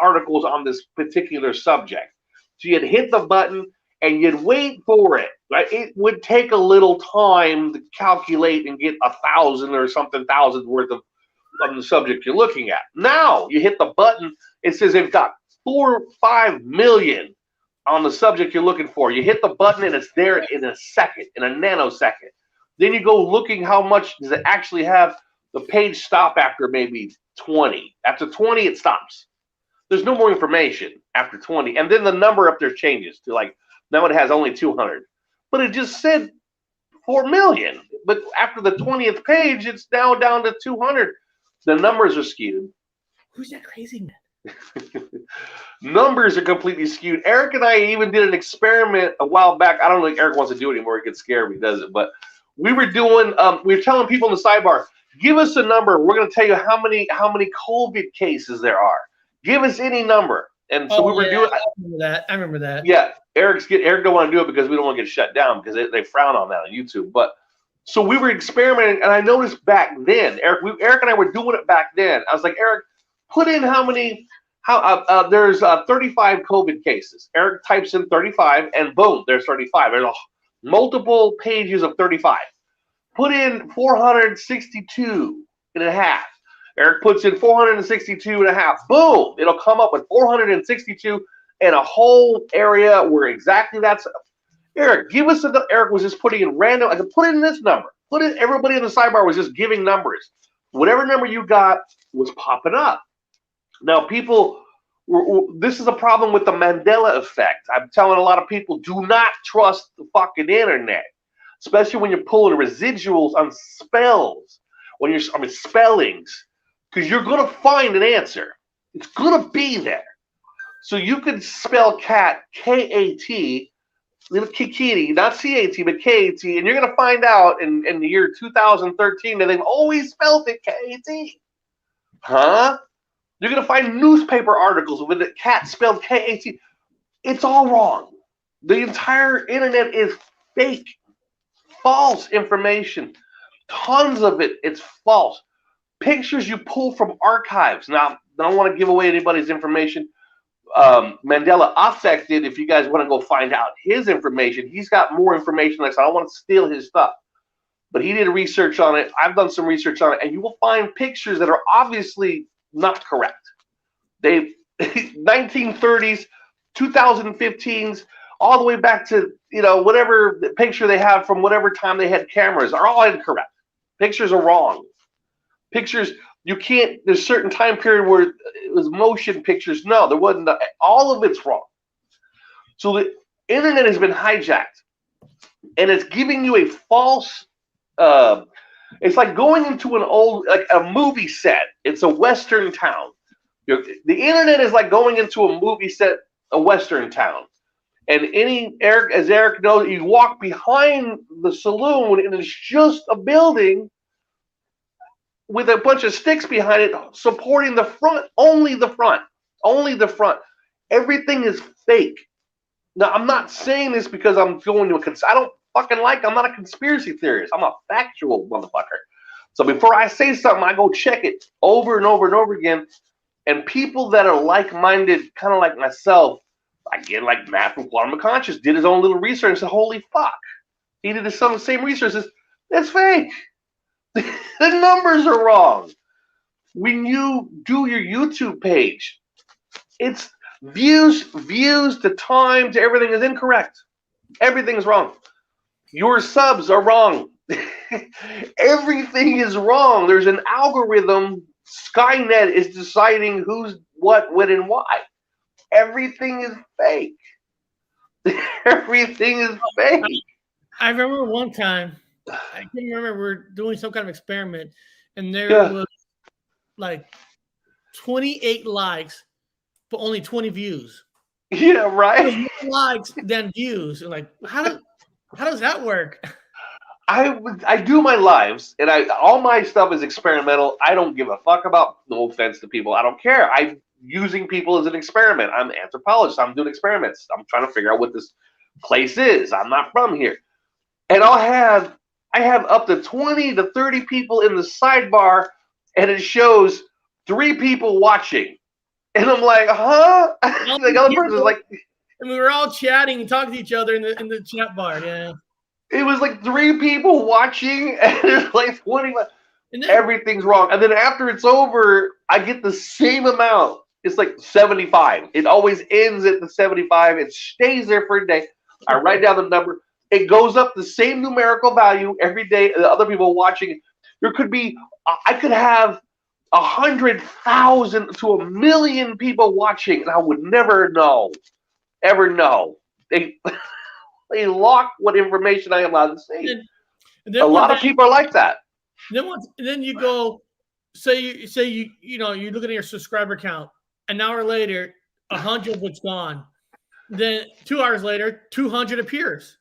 E: articles on this particular subject. So you'd hit the button and you'd wait for it. Right? It would take a little time to calculate and get 1,000 or something thousand worth of the subject you're looking at. Now you hit the button, it says they've got 4 or 5 million on the subject you're looking for. You hit the button and it's there in a second, in a nanosecond. Then you go looking how much does it actually have. The page stop after maybe 20. After 20, it stops. There's no more information after 20. And then the number up there changes to now it has only 200. But it just said 4 million. But after the 20th page, it's now down to 200. The numbers are skewed.
D: Who's that crazy man?
E: Numbers are completely skewed. Eric and I even did an experiment a while back. I don't think Eric wants to do it anymore. He gets scared when he does it. But we were doing, we were telling people in the sidebar, give us a number. We're going to tell you how many COVID cases there are. Give us any number. And so we were doing.
D: I remember that.
E: Yeah, Eric don't want to do it because we don't want to get shut down because they frown on that on YouTube. But so we were experimenting, and I noticed back then, Eric and I were doing it back then. I was like, Eric, put in there's 35 COVID cases. Eric types in 35, and boom, there's 35. There's multiple pages of 35. Put in 462 and a half. Eric puts in 462 and a half. Boom, it'll come up with 462 and a whole area where exactly that's. Eric, give us Eric was just putting in random. I could put in this number. Everybody in the sidebar was just giving numbers. Whatever number you got was popping up. Now, people, this is a problem with the Mandela effect. I'm telling a lot of people, do not trust the fucking internet, especially when you're pulling residuals on spells, spellings, because you're gonna find an answer. It's gonna be there. So you could spell cat K-A-T, little Kikiti, not C-A-T, but K-A-T, and you're gonna find out in the year 2013 that they've always spelled it K-A-T. Huh? You're gonna find newspaper articles with the cat spelled K-A-T. It's all wrong. The entire internet is fake, false information. Tons of it, it's false. Pictures you pull from archives. Now, I don't want to give away anybody's information. Mandela Effect did. If you guys want to go find out his information, he's got more information. Like I said, I don't want to steal his stuff, but he did research on it. I've done some research on it, and you will find pictures that are obviously not correct. They 1930s, 2015s, all the way back to whatever picture they have from whatever time they had cameras are all incorrect. Pictures are wrong. Pictures, you can't, there's a certain time period where it was motion pictures. No, there wasn't. All of it's wrong. So the internet has been hijacked, and it's giving you a false, it's like going into an old, like a movie set. It's a Western town. The internet is like going into a movie set, a Western town. And as Eric knows, you walk behind the saloon, and it's just a building with a bunch of sticks behind it supporting the front, only the front. Everything is fake. Now, I'm not saying this because I'm going to I'm not a conspiracy theorist. I'm a factual motherfucker. So before I say something, I go check it over and over and over again. And people that are like-minded, kind of like myself, again, like Matt from Quantum of Conscious, did his own little research and said, holy fuck. He did some of the same research. That's fake. The numbers are wrong. When you do your YouTube page, it's views to time to everything is incorrect. Everything is wrong. Your subs are wrong. Everything is wrong. There's an algorithm. Skynet is deciding who's what, when, and why. Everything is fake. Everything is fake.
D: I remember one time, I can remember we were doing some kind of experiment, and there was like 28 likes, but only 20 views.
E: Yeah, right.
D: There's more likes than views. And like, how does that work?
E: I do my lives, and all my stuff is experimental. I don't give a fuck about, no offense to people. I don't care. I'm using people as an experiment. I'm an anthropologist. I'm doing experiments. I'm trying to figure out what this place is. I'm not from here. And I have up to 20 to 30 people in the sidebar, and it shows 3 people watching. And I'm like, huh? The other person's like,
D: and we were all chatting and talking to each other in the chat bar. Yeah.
E: It was like 3 people watching, and there's like 20. Everything's wrong. And then after it's over, I get the same amount. It's like 75. It always ends at the 75. It stays there for a day. I write down the number. It goes up the same numerical value every day. The other people watching, there could be, I could have 100,000 to 1,000,000 people watching, and I would never know, ever know. They lock what information I am allowed to say. And then a lot of people are like that.
D: Then you go, say you look at your subscriber count. An hour later, 100 of it's gone. Then 2 hours later, 200 appears.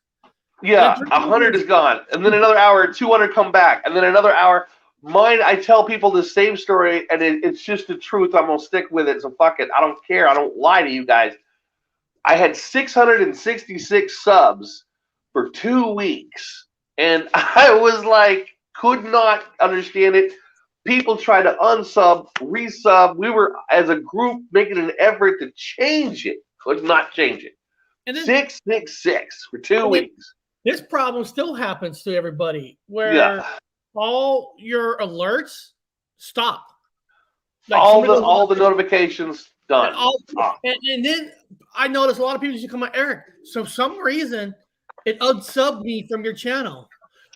E: Yeah, 100 is gone. And then another hour, 200 come back. And then another hour. Mine, I tell people the same story, and it's just the truth. I'm going to stick with it, so fuck it. I don't care. I don't lie to you guys. I had 666 subs for 2 weeks. And I was like, could not understand it. People try to unsub, resub. We were, as a group, making an effort to change it. Could not change it. And then, 666 for 2 weeks.
D: This problem still happens to everybody, where all your alerts stop.
E: Like all the notifications done.
D: And then I noticed a lot of people used to come at Eric. So for some reason, it unsubbed me from your channel.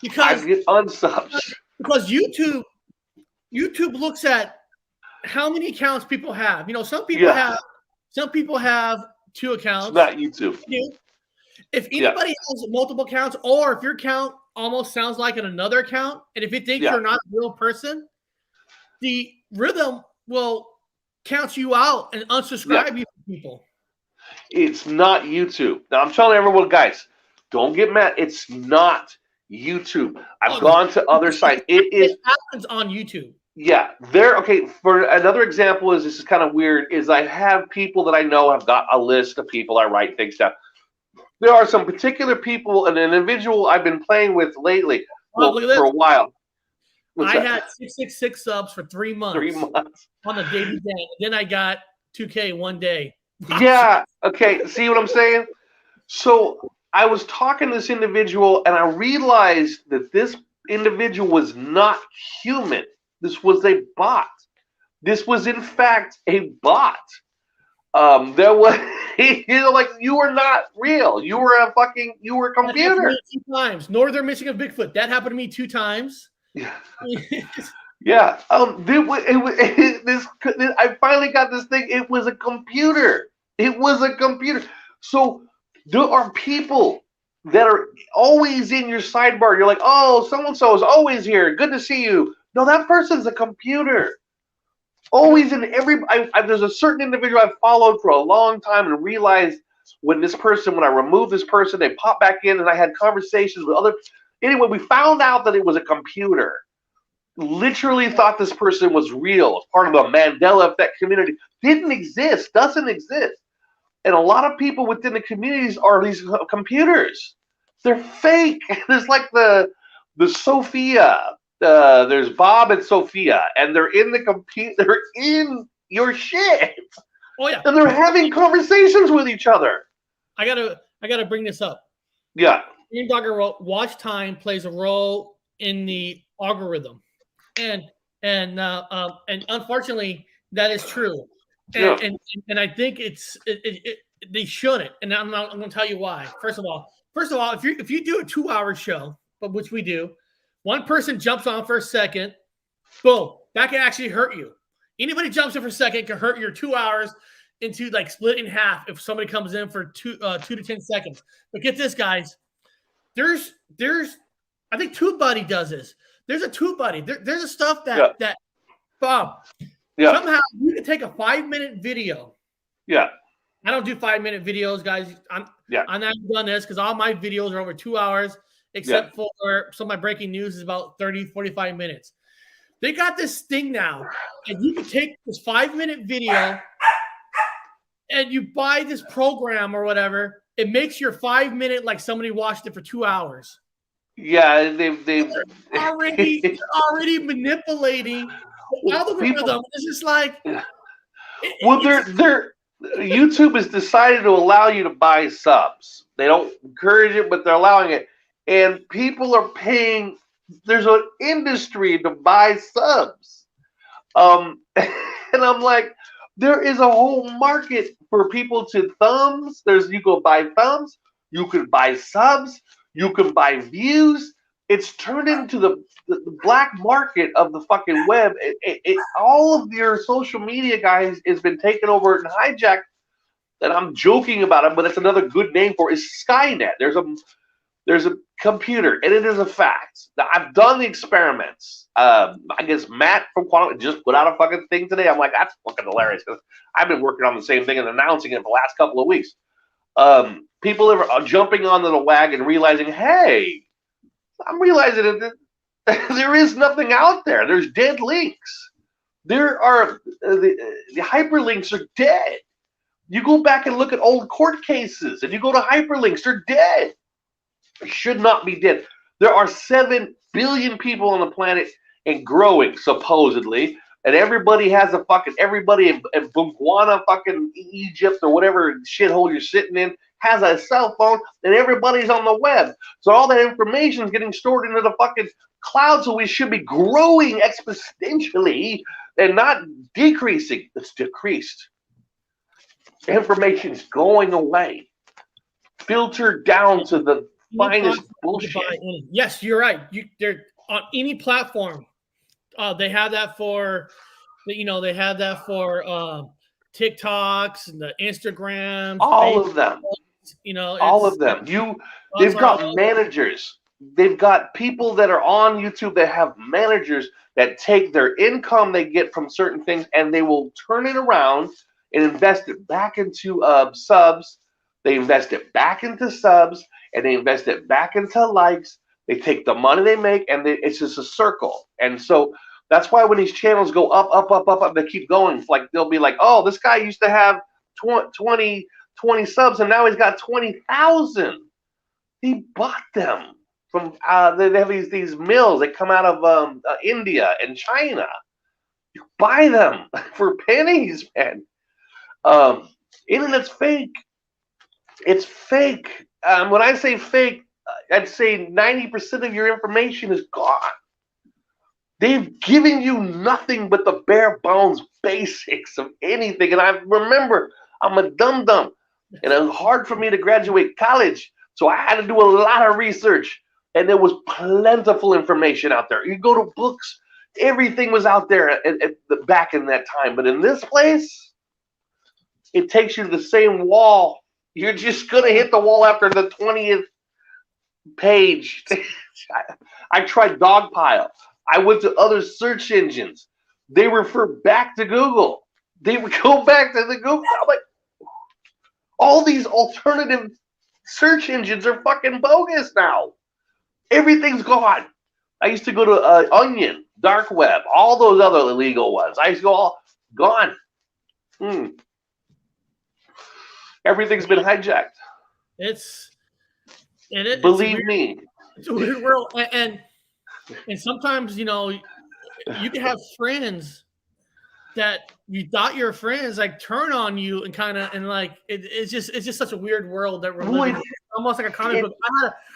D: Because
E: I get unsubs.
D: Because YouTube looks at how many accounts people have. Some people have 2 accounts.
E: It's not YouTube.
D: If anybody has multiple accounts, or if your account almost sounds like another account, and if it thinks you're not a real person, the rhythm will count you out and unsubscribe you from people.
E: It's not YouTube. Now I'm telling everyone, guys, don't get mad. It's not YouTube. I've gone to other sites. It
D: happens on YouTube.
E: Yeah, okay. For another example, this is kind of weird. Is I have people that I know. I've got a list of people. I write things down. There are some particular people, an individual I've been playing with lately for a while.
D: I had 666 subs for 3 months.
E: 3 months
D: on the daily day. Then I got 2K one day.
E: Yeah. Okay. See what I'm saying? So I was talking to this individual, and I realized that this individual was not human. This was a bot. This was, in fact, a bot. There was, like, you were not real. You were a computer.
D: 2 times. Northern Michigan Bigfoot. That happened to me 2 times.
E: Yeah. Yeah. I finally got this thing. It was a computer. It was a computer. So there are people that are always in your sidebar. You're like, oh, so-and-so is always here. Good to see you. No, that person's a computer. Always in every. There's a certain individual I've followed for a long time and realized when I remove this person, they pop back in, and I had conversations with other. Anyway, we found out that it was a computer. Literally thought this person was real, part of the Mandela effect community. Didn't exist, doesn't exist. And a lot of people within the communities are these computers. They're fake. There's like the Sophia. There's Bob and Sophia, and they're in the computer. They're in your shit.
D: Oh yeah,
E: and they're having conversations with each other.
D: I gotta bring this up.
E: Yeah.
D: Ian Dogger wrote, watch time plays a role in the algorithm, and unfortunately that is true. And I think they shouldn't. And I'm going to tell you why. First of all, if you do a 2-hour show, but which we do, one person jumps on for a second, boom, that can actually hurt you. Anybody jumps in for a second can hurt your 2 hours into like split in half if somebody comes in for 2 to 10 seconds. But get this, guys. There's I think TubeBuddy does this. There's a TubeBuddy. There's a stuff that Bob. Yeah. Somehow you can take a 5-minute video.
E: Yeah.
D: I don't do 5-minute videos, guys. I'm not done this because all my videos are over 2 hours, except for some of my breaking news is about 30, 45 minutes. They got this thing now, and you can take this 5-minute video and you buy this program or whatever. It makes your 5-minute like somebody watched it for 2 hours.
E: Yeah, they've
D: already manipulating the algorithm. It's just like,
E: they're YouTube has decided to allow you to buy subs. They don't encourage it, but they're allowing it, and people are paying. There's an industry to buy subs, and I'm like, there is a whole market for people to thumbs. You go buy thumbs. You can buy subs. You can buy views. It's turned into the black market of the fucking web. All of your social media guys has been taken over and hijacked. And I'm joking about it, but it's another good name for it. Is Skynet. There's a computer, and it is a fact. Now, I've done the experiments. I guess Matt from Quantum just put out a fucking thing today. I'm like, that's fucking hilarious because I've been working on the same thing and announcing it for the last couple of weeks. People are jumping onto the wagon, realizing, hey, I'm realizing that there is nothing out there. There's dead links. There are the hyperlinks are dead. You go back and look at old court cases, and you go to hyperlinks. They're dead. They should not be dead. There are 7 billion people on the planet and growing, supposedly. And everybody has everybody in Botswana, fucking Egypt, or whatever shithole you're sitting in, has a cell phone, and everybody's on the web. So all that information is getting stored into the fucking cloud, so we should be growing exponentially and not decreasing. It's decreased. Information is going away. Filtered down to the finest bullshit.
D: Yes, you're right. They're on any platform. They have that for, they have that for TikToks and the Instagrams.
E: All of them.
D: You know,
E: all of them. They've got managers. They've got people that are on YouTube that have managers that take their income they get from certain things and they will turn it around and invest it back into subs. They invest it back into subs and they invest it back into likes. They take the money they make and it's just a circle. And so that's why when these channels go up, they keep going. Like they'll be like, oh, this guy used to have 20 subs and now he's got 20,000. He bought them from they have these mills that come out of India and China. You buy them for pennies, man. Internet's fake. It's fake. When I say fake, I'd say 90% of your information is gone. They've given you nothing but the bare bones basics of anything. And I remember I'm a dum-dum. And it was hard for me to graduate college. So I had to do a lot of research. And there was plentiful information out there. You go to books, everything was out there back in that time. But in this place, it takes you to the same wall. You're just going to hit the wall after the 20th page. I tried Dogpile. I went to other search engines. They refer back to Google. They would go back to the Google. I'm like, all these alternative search engines are fucking bogus now. Everything's gone. I used to go to Onion, Dark Web, all those other illegal ones. I used to go all gone. Everything's been hijacked. Believe me.
D: It's a weird world, and sometimes you know you can have friends that you thought your friends like turn on you and kind of it's just such a weird world that we're living in. Almost like a comic book.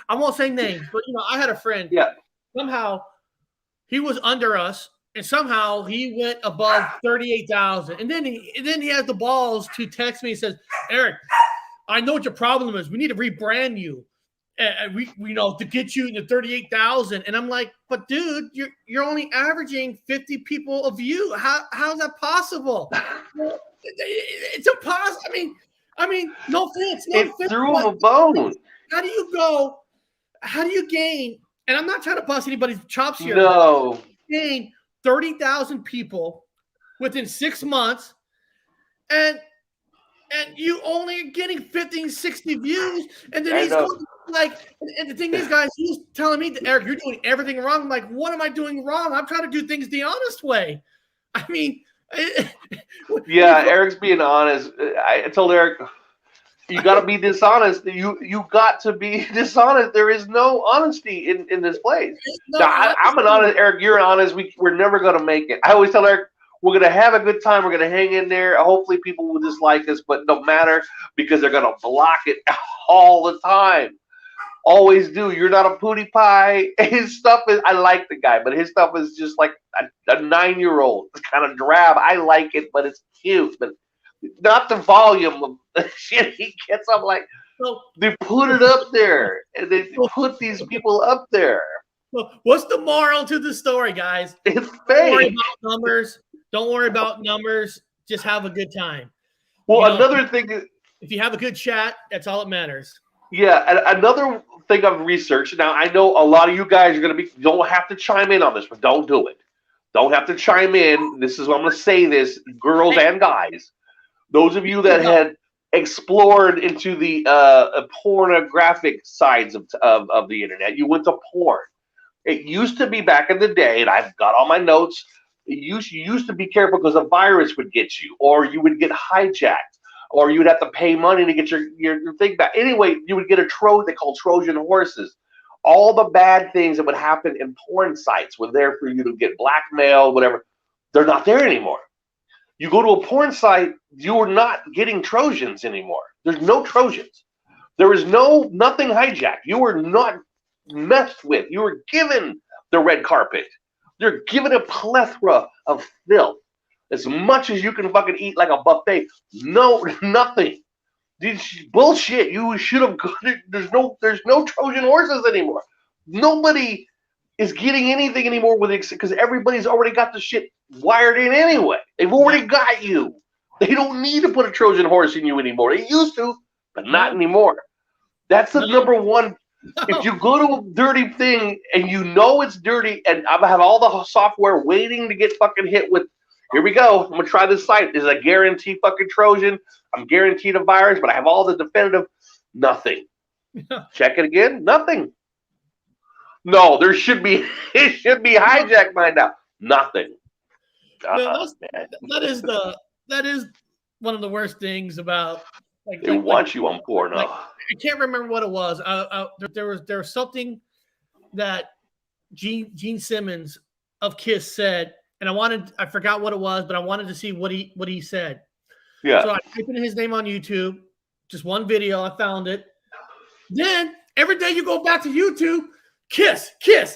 D: I won't say names, but I had a friend.
E: Yeah.
D: Somehow he was under us, and somehow he went above 38,000. And then he has the balls to text me and says, "Eric, I know what your problem is. We need to rebrand you, and we to get you into 38,000." And I'm like, "But dude, you're only averaging 50 people a view. How's that possible?" It's impossible. I mean, no offense.
E: It threw him a bone.
D: How do you gain? And I'm not trying to bust anybody's chops here.
E: No.
D: Gain 30,000 people within 6 months, and you only are getting 50, 60 views, and then he's going and the thing is, guys, he's telling me that, Eric, you're doing everything wrong. I'm like, what am I doing wrong? I'm trying to do things the honest way. I mean,
E: yeah, Eric's being honest. I told Eric, you got to be dishonest. You got to be dishonest. There is no honesty in this place. I'm an honest, Eric. You're honest. We're never going to make it. I always tell Eric, we're going to have a good time. We're going to hang in there. Hopefully people will dislike us, but no matter, because they're going to block it all the time. Always do. You're not a pootie pie. His stuff is, I like the guy, but his stuff is just like a 9-year-old. It's kind of drab. I like it, but it's cute. But not the volume of the shit he gets. I'm like, they put it up there. And they put these people up there.
D: What's the moral to the story, guys?
E: It's fake.
D: Don't worry about numbers. Don't worry about numbers. Just have a good time.
E: Well, another thing is,
D: if you have a good chat, that's all that matters.
E: Yeah, another thing I've researched. Now, I know a lot of you guys are going to be, don't have to chime in on this, but don't do it. Don't have to chime in. This is what I'm going to say this, girls and guys. Those of you that had explored into the pornographic sides of the internet, you went to porn. It used to be back in the day, and I've got all my notes, you used to be careful because a virus would get you, or you would get hijacked. Or you would have to pay money to get your thing back. Anyway, you would get they called Trojan horses. All the bad things that would happen in porn sites were there for you to get blackmailed, whatever. They're not there anymore. You go to a porn site, you are not getting Trojans anymore. There's no Trojans. There is nothing hijacked. You were not messed with. You were given the red carpet. You're given a plethora of filth. As much as you can fucking eat like a buffet. No, nothing. Bullshit. You should have got it. There's no Trojan horses anymore. Nobody is getting anything anymore with it because everybody's already got the shit wired in anyway. They've already got you. They don't need to put a Trojan horse in you anymore. They used to, but not anymore. That's the number one. If you go to a dirty thing and you know it's dirty, and I have all the software waiting to get fucking hit with, here we go, I'm going to try this site. Is a guaranteed fucking Trojan. I'm guaranteed a virus, but I have all the definitive. Nothing. Check it again. Nothing. No, there should be, it should be hijacked by now. Nothing.
D: That is one of the worst things about
E: they want you on porno.
D: I can't remember what it was. There was something that Gene Simmons of Kiss said, and I forgot what it was, but I wanted to see what he said.
E: Yeah.
D: So I typed in his name on YouTube, just one video. I found it. Then every day you go back to YouTube, Kiss.
E: Yeah,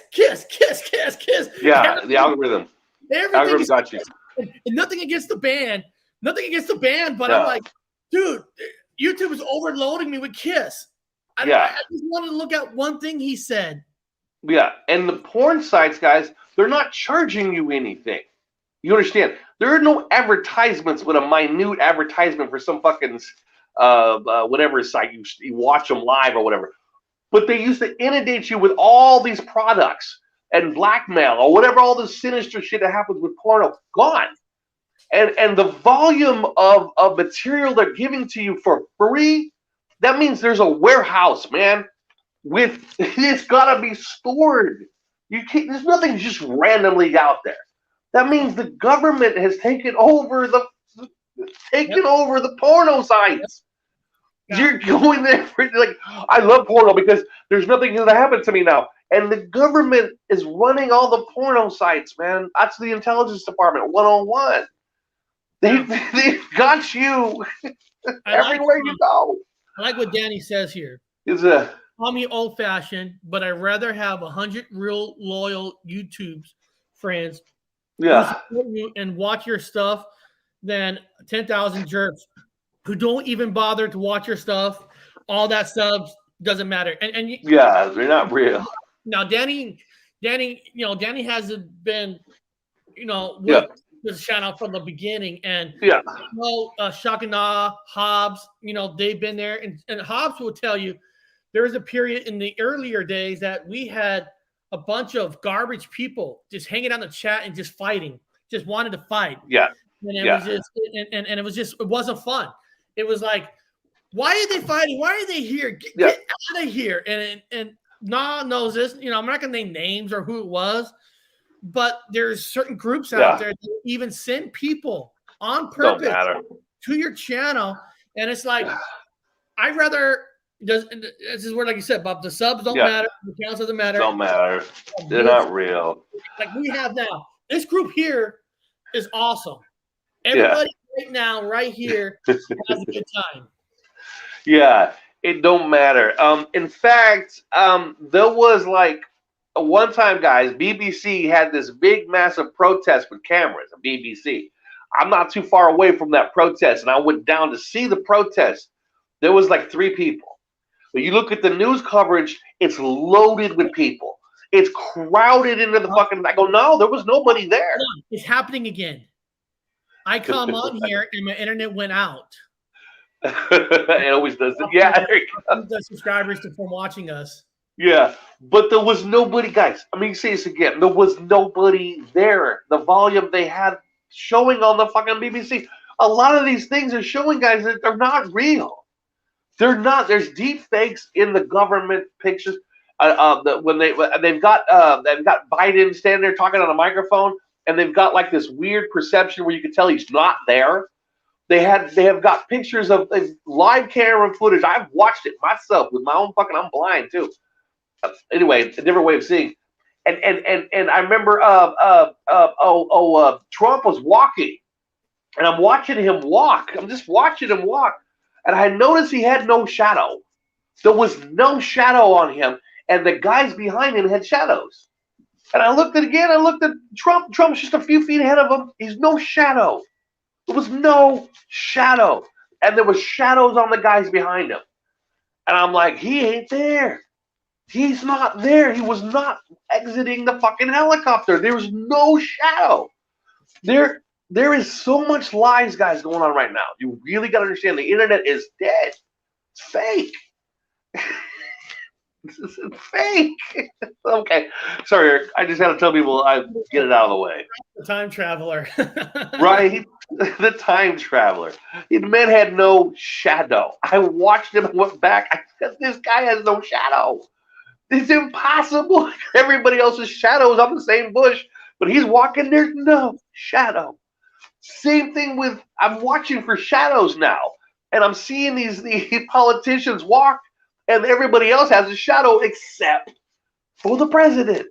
E: the algorithm.
D: Everything
E: got you.
D: And nothing against the band, but I'm like, dude, YouTube is overloading me with Kiss. I just wanted to look at one thing he said.
E: Yeah, and the porn sites, guys, they're not charging you anything. You understand? There are no advertisements with a minute advertisement for some fucking whatever site you watch them live or whatever. But they used to inundate you with all these products and blackmail or whatever, all this sinister shit that happens with porno, gone. And the volume of material they're giving to you for free, that means there's a warehouse, man. It's gotta be stored. You can't. There's nothing just randomly out there. That means the government has taken over the porno sites. You're going there for, like, I love porno because there's nothing going to happen to me now. And the government is running all the porno sites, man. That's the intelligence department 101. They've got you everywhere you go.
D: I like what Danny says here. Call me old-fashioned, but I'd rather have 100 real loyal YouTube friends who support you and watch your stuff than 10,000 jerks who don't even bother to watch your stuff. All that stuff doesn't matter. And
E: they're not real.
D: Now, Danny, hasn't been, with this channel from the beginning, and Shock and Awe, Hobbs, they've been there, and Hobbs will tell you there was a period in the earlier days that we had a bunch of garbage people just hanging out in the chat and just fighting, just wanted to fight.
E: Yeah.
D: And it was just, it wasn't fun. It was like, why are they fighting? Why are they here? Get out of here. And Nah knows this. I'm not going to name names or who it was, but there's certain groups out there that even send people on purpose to your channel. And it's like, I'd rather, this is where, like you said, Bob, the subs don't matter. The counts doesn't matter.
E: Don't matter. They're not real.
D: Like we have now. This group here is awesome. Everybody right now, right here, has a good time.
E: Yeah, it don't matter. In fact, there was like one time, guys, BBC had this big, massive protest with cameras. BBC. I'm not too far away from that protest, and I went down to see the protest. There was like 3 people. But you look at the news coverage, it's loaded with people. It's crowded into the fucking. I go, no, there was nobody there.
D: It's happening again. I come on here and my internet went out.
E: It always does. Yeah,
D: the subscribers from watching us.
E: Yeah, but there was nobody, guys. I mean, say this again. There was nobody there. The volume they had showing on the fucking BBC. A lot of these things are showing, guys, that they're not real. They're not. There's deep fakes in the government pictures. When they've got Biden standing there talking on a microphone, and they've got like this weird perception where you can tell he's not there. They have got pictures of live camera footage. I've watched it myself with my own fucking. I'm blind too. Anyway, it's a different way of seeing. And I remember Trump was walking, and I'm watching him walk. I'm just watching him walk, and I noticed he had no shadow. There was no shadow on him, and the guys behind him had shadows. And I looked at Trump. Trump's just a few feet ahead of him. He's no shadow. There was no shadow. And there was shadows on the guys behind him. And I'm like, he ain't there. He's not there. He was not exiting the fucking helicopter. There was no shadow. There is so much lies, guys, going on right now. You really got to understand the internet is dead. It's fake. It's fake. Okay. Sorry, Eric. I just had to tell people I get it out of the way.
D: The time traveler.
E: Right? The time traveler. The man had no shadow. I watched him and went back. I said, this guy has no shadow. It's impossible. Everybody else's shadow is on the same bush, but he's walking, there's no shadow. Same thing with, I'm watching for shadows now, and I'm seeing these politicians walk, and everybody else has a shadow except for the president.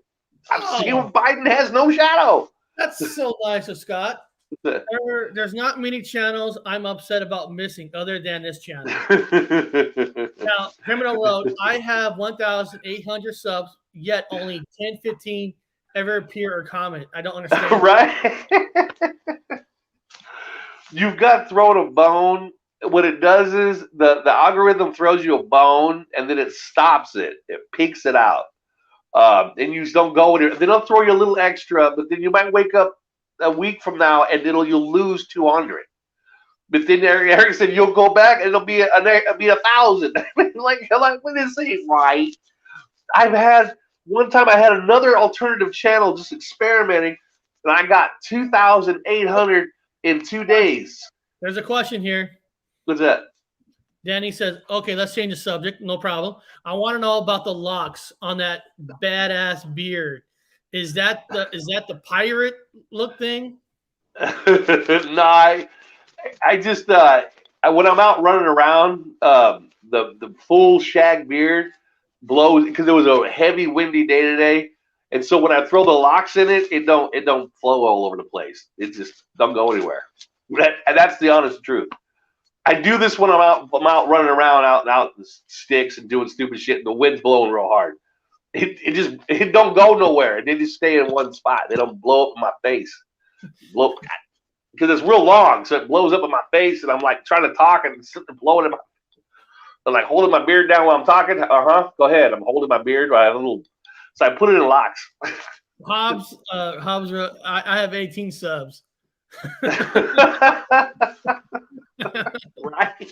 E: I'm seeing Biden has no shadow.
D: That's so nice of Scott. There's not many channels I'm upset about missing other than this channel. Now, Criminal Road, I have 1,800 subs, yet only 10, 15 ever appear or comment. I don't understand.
E: Right? You've got thrown a bone. What it does is the algorithm throws you a bone, and then it stops it. It peaks it out. And you just don't go anywhere. Then it'll throw you a little extra, but then you might wake up a week from now, and you'll lose 200. But then Eric said you'll go back, and it'll be 1,000. like what is it? Right? One time I had another alternative channel just experimenting, and I got 2,800 in 2 days.
D: There's a question here.
E: What's that?
D: Danny says, okay, let's change the subject. No problem. I want to know about the locks on that badass beard. Is that the pirate look thing?
E: No, I just when I'm out running around, the full shag beard blows because it was a heavy, windy day today, and so when I throw the locks in it don't flow all over the place. It just don't go anywhere. And that's the honest truth. I do this when I'm out running around out in the sticks and doing stupid shit, and the wind's blowing real hard. It don't go nowhere. They just stay in one spot. They don't blow up in my face. Because it's real long, so it blows up in my face, and I'm like trying to talk and it's blowing in my. I'm like holding my beard down while I'm talking. Go ahead. I'm holding my beard. I have a little. So I put it in locks.
D: Hobbs, I have 18 subs.
E: Right.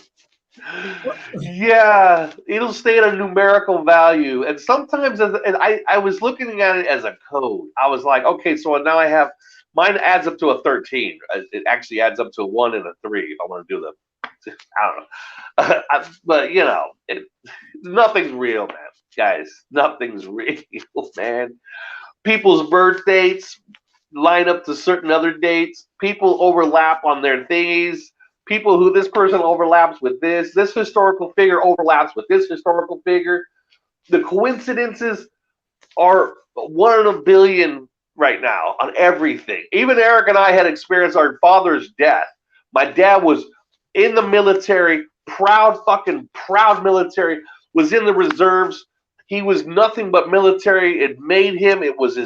E: Yeah, it'll stay at a numerical value, and sometimes I was looking at it as a code. I was like, okay, so now I have mine adds up to a 13. It actually adds up to a 1 and a 3 if I want to do them. I don't know, but you know, nothing's real, man, guys. Nothing's real, man. People's birth dates line up to certain other dates. People overlap on their thingies. People who this person overlaps with this historical figure overlaps with this historical figure. The coincidences are 1 in a billion right now on everything. Even Eric and I had experienced our father's death. My dad was in the military, proud military, was in the reserves. He was nothing but military. It made him. It was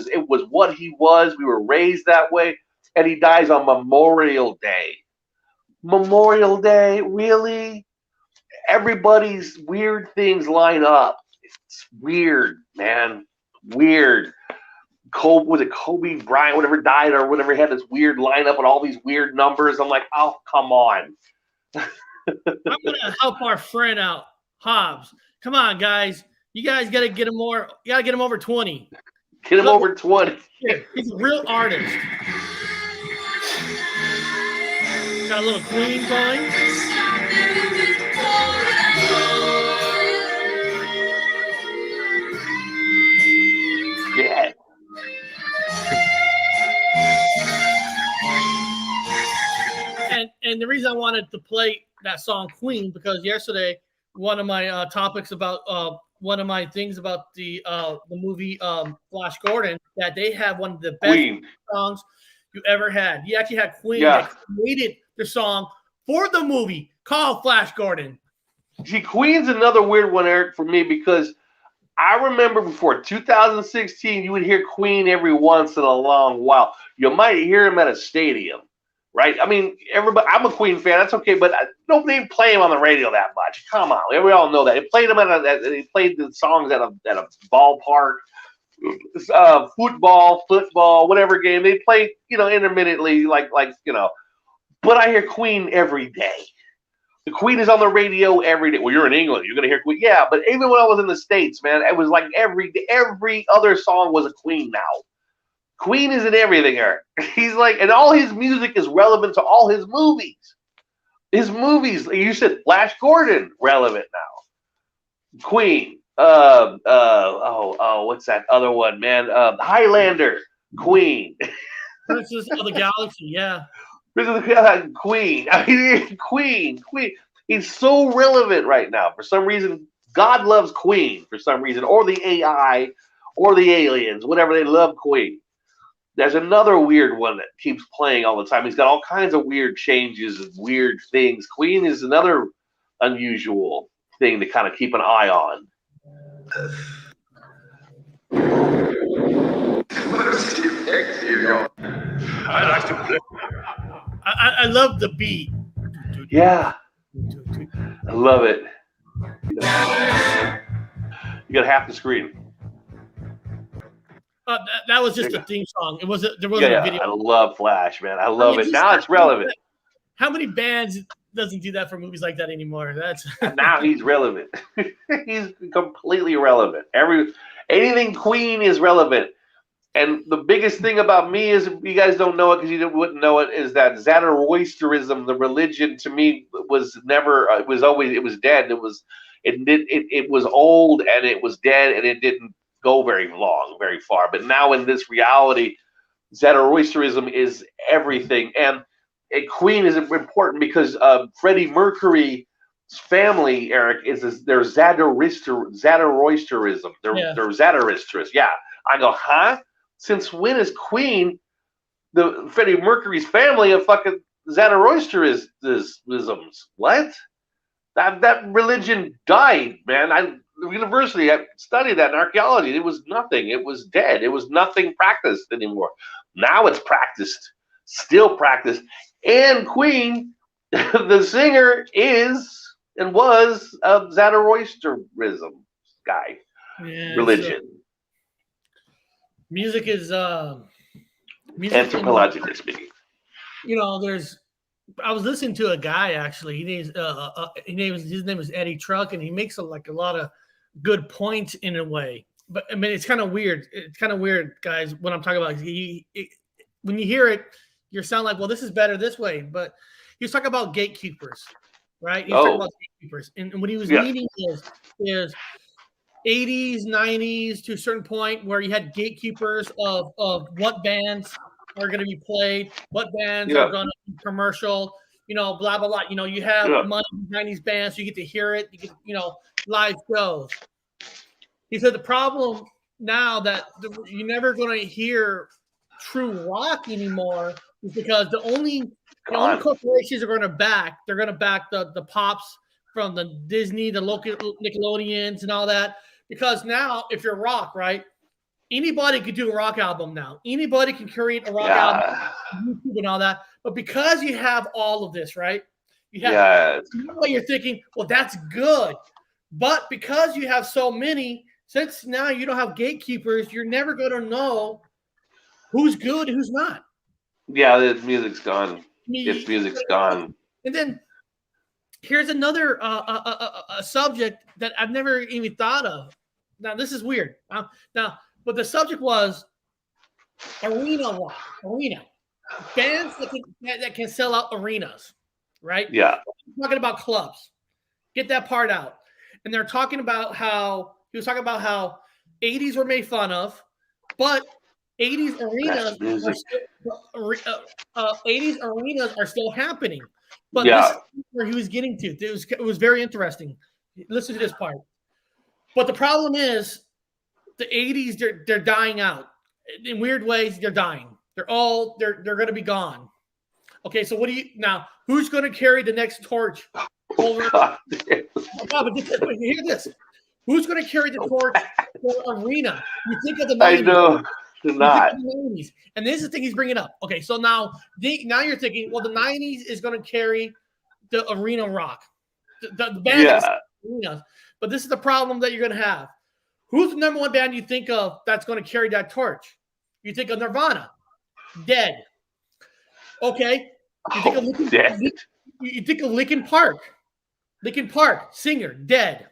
E: what he was. We were raised that way. And he dies on Memorial Day. Memorial Day, really? Everybody's weird things line up. It's weird, man. Weird. Was it Kobe Bryant, whatever died or whatever, he had this weird lineup and all these weird numbers. I'm like, oh, come on.
D: I'm gonna help our friend out, Hobbs. Come on, guys. You guys gotta get him more. You gotta get him over 20.
E: Get him over 20.
D: He's a real artist. Got a little Queen going.
E: Yeah.
D: And the reason I wanted to play that song Queen because yesterday one of my topics about one of my things about the movie Flash Gordon that they have one of the best songs you ever had. He actually had Queen that created the song for the movie called Flash Gordon.
E: See, Queen's another weird one, Eric, for me because I remember before 2016, you would hear Queen every once in a long while. You might hear him at a stadium, right? I mean, everybody. I'm a Queen fan. That's okay, but nobody play him on the radio that much. Come on, we all know that. They played him they played the songs at a ballpark, football, whatever game they play. You know, intermittently, like. But I hear Queen every day. The Queen is on the radio every day. Well, you're in England, you're gonna hear Queen. Yeah, but even when I was in the States, man, it was like every other song was a Queen now. Queen is in everything, Eric. He's like, and all his music is relevant to all his movies. His movies, like you said, Flash Gordon, relevant now. Queen. What's that other one, man? Highlander, Queen.
D: Princess of the Galaxy, yeah.
E: Princess of the Galaxy, Queen. I mean, Queen. He's so relevant right now. For some reason, God loves Queen for some reason, or the AI, or the aliens, whatever, they love Queen. There's another weird one that keeps playing all the time. He's got all kinds of weird changes and weird things. Queen is another unusual thing to kind of keep an eye on.
B: I like to play.
D: I love the beat.
E: Yeah. I love it. You got half the screen.
D: That was just a theme song. There wasn't a video.
E: I love Flash, man. I love it. Now it's relevant.
D: How many bands doesn't do that for movies like that anymore? That's
E: and now he's relevant. He's completely relevant. Anything Queen is relevant. And the biggest thing about me is, if you guys don't know it because you wouldn't know it, is that Zoroastrianism, the religion, to me was never. It was dead. It was old and it was dead and it didn't go very far. But now in this reality, Zoroastrianism is everything. And a Queen is important because Freddie Mercury's family, Eric, they're Zoroastrianism. They're Zoroastrians. Yeah. I go, huh? Since when is Queen the Freddie Mercury's family of fucking Zoroastrianisms? What? That religion died, man. University, I studied that in archaeology. It was nothing. It was dead. It was nothing practiced anymore. Now it's practiced, still practiced. And Queen, the singer, is and was a Zoroastrianism guy, religion.
D: Music is
E: anthropologically speaking.
D: You know, I was listening to a guy actually. His name is Eddie Truck, and he makes a lot of good points in a way. But I mean, it's kind of weird. It's kind of weird, guys. What I'm talking about, when you hear it, you sound like, well, this is better this way. But he was talking about gatekeepers, right? He was talking about gatekeepers, and what he was meaning is 80s, 90s to a certain point where you had gatekeepers of what bands are going to be played, what bands are going to be commercial, blah, blah, blah. You have money behind these bands, so you get to hear it, you get, live shows. He said the problem now that you're never going to hear true rock anymore is because the only corporations are going to back, they're going to back the pops from the Disney, the local Nickelodeons and all that. Because now, if you're rock, right, anybody could do a rock album now. Anybody can create a rock album, YouTube and all that. But because you have all of this, right, you're thinking, well, that's good. But because you have so many, since now you don't have gatekeepers, you're never going to know who's good and who's not.
E: Yeah, the music's gone. Its music's gone.
D: And then here's another a subject that I've never even thought of. Now, this is weird. But the subject was arena rock. Arena. Bands that can sell out arenas, right?
E: Yeah.
D: We're talking about clubs. Get that part out. And they're talking about how 80s were made fun of, but 80s arenas are still happening. But this is where he was getting to. It was very interesting. Listen to this part. But the problem is the 80s, they're dying out. In weird ways, they're dying. They're going to be gone. Okay, so who's going to carry the next torch over? But hear this. Who's going to carry the torch for arena? You think of the 90s.
E: I know. They're not.
D: And this is the thing he's bringing up. Okay, so now you're thinking, well, the 90s is going to carry the arena rock. The band arenas. But this is the problem that you're going to have. Who's the number one band you think of that's going to carry that torch? You think of Nirvana. Dead. Okay. You think of Linkin Park. Linkin Park, singer, dead.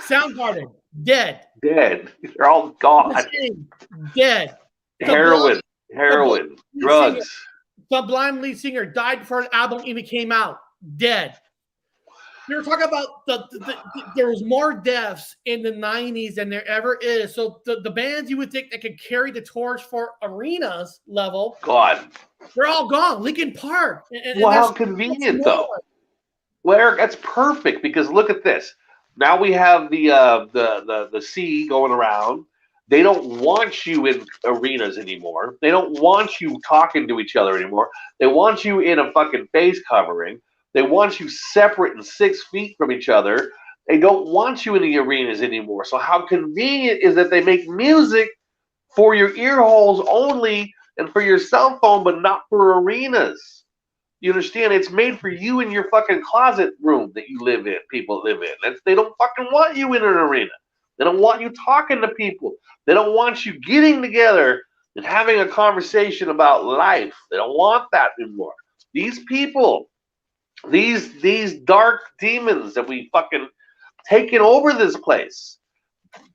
D: Soundgarden, dead.
E: Dead. They're all gone.
D: Dead.
E: Heroin, drugs.
D: Sublime lead singer died before an album even came out. Dead. You were talking about there was more deaths in the 90s than there ever is. So the bands you would think that could carry the torch for arenas level,
E: gone.
D: They're all gone. Linkin Park.
E: Well, how convenient though. Well, Eric, that's perfect because look at this. Now we have the sea going around. They don't want you in arenas anymore. They don't want you talking to each other anymore. They want you in a fucking face covering. They want you separate and 6 feet from each other. They don't want you in the arenas anymore. So how convenient is that they make music for your ear holes only and for your cell phone, but not for arenas? You understand? It's made for you in your fucking closet room that you live in, people live in. They don't fucking want you in an arena. They don't want you talking to people. They don't want you getting together and having a conversation about life. They don't want that anymore. These people, these dark demons that we fucking taken over this place,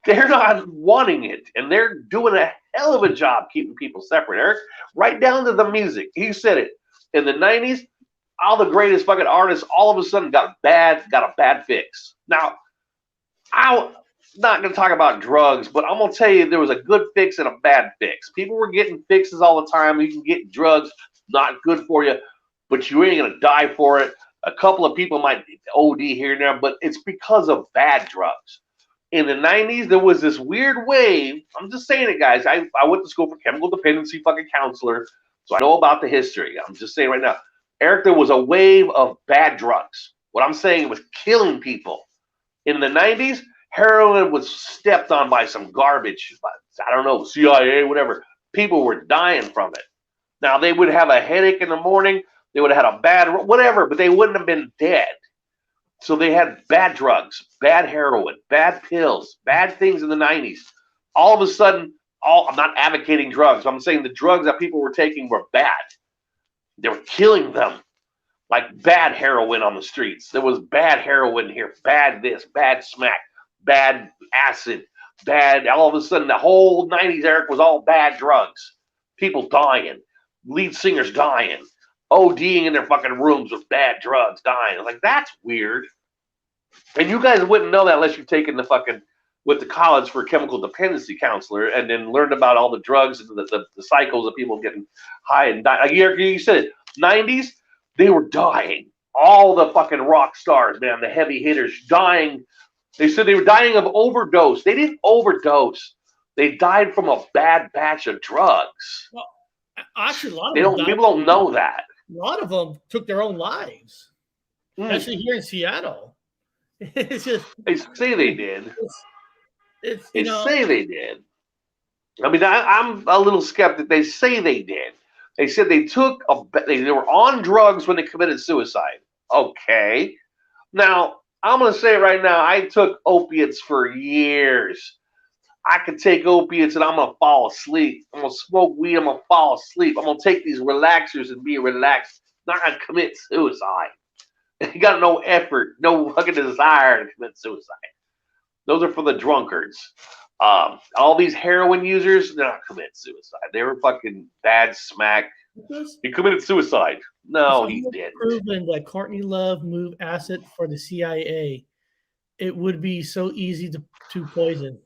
E: they're not wanting it. And they're doing a hell of a job keeping people separate, Eric. Right down to the music. He said it. In the 90s, all the greatest fucking artists all of a sudden got a bad fix. Now, I'm not going to talk about drugs, but I'm going to tell you there was a good fix and a bad fix. People were getting fixes all the time. You can get drugs, not good for you, but you ain't going to die for it. A couple of people might OD here and there, but it's because of bad drugs. In the 90s, there was this weird wave. I'm just saying it, guys. I went to school for chemical dependency fucking counselor, so I know about the history. I'm just saying right now. Eric, there was a wave of bad drugs. What I'm saying was killing people. In the 90s, heroin was stepped on by some garbage. I don't know, CIA, whatever. People were dying from it. Now, they would have a headache in the morning. They would have had a bad whatever, but they wouldn't have been dead. So they had bad drugs, bad heroin, bad pills, bad things in the 90s. All of a sudden, I'm not advocating drugs. I'm saying the drugs that people were taking were bad. They were killing them. Like bad heroin on the streets. There was bad heroin here, bad this, bad smack, bad acid, bad. All of a sudden, the whole 90s, Eric, was all bad drugs. People dying, lead singers dying, ODing in their fucking rooms with bad drugs, dying. I was like, that's weird. And you guys wouldn't know that unless you've taken the fucking with the college for chemical dependency counselor and then learned about all the drugs and the cycles of people getting high and dying. Like you said it, 90s, they were dying. All the fucking rock stars, man, the heavy hitters dying. They said they were dying of overdose. They didn't overdose. They died from a bad batch of drugs.
D: Well, actually, a lot of
E: people don't know that.
D: A lot of them took their own lives. Especially here in Seattle. It's just
E: they say they did.
D: They
E: say they did. I mean, I'm a little skeptic. They say they did. They said they were on drugs when they committed suicide. Okay. Now, I'm going to say it right now. I took opiates for years. I could take opiates and I'm going to fall asleep. I'm going to smoke weed. I'm going to fall asleep. I'm going to take these relaxers and be relaxed. Not going to commit suicide. You got no effort, no fucking desire to commit suicide. Those are for the drunkards. All these heroin users, they're not commit suicide. They were fucking bad smack. He committed suicide. No, he didn't.
D: Proven that Courtney Love moved acid for the CIA. It would be so easy to poison.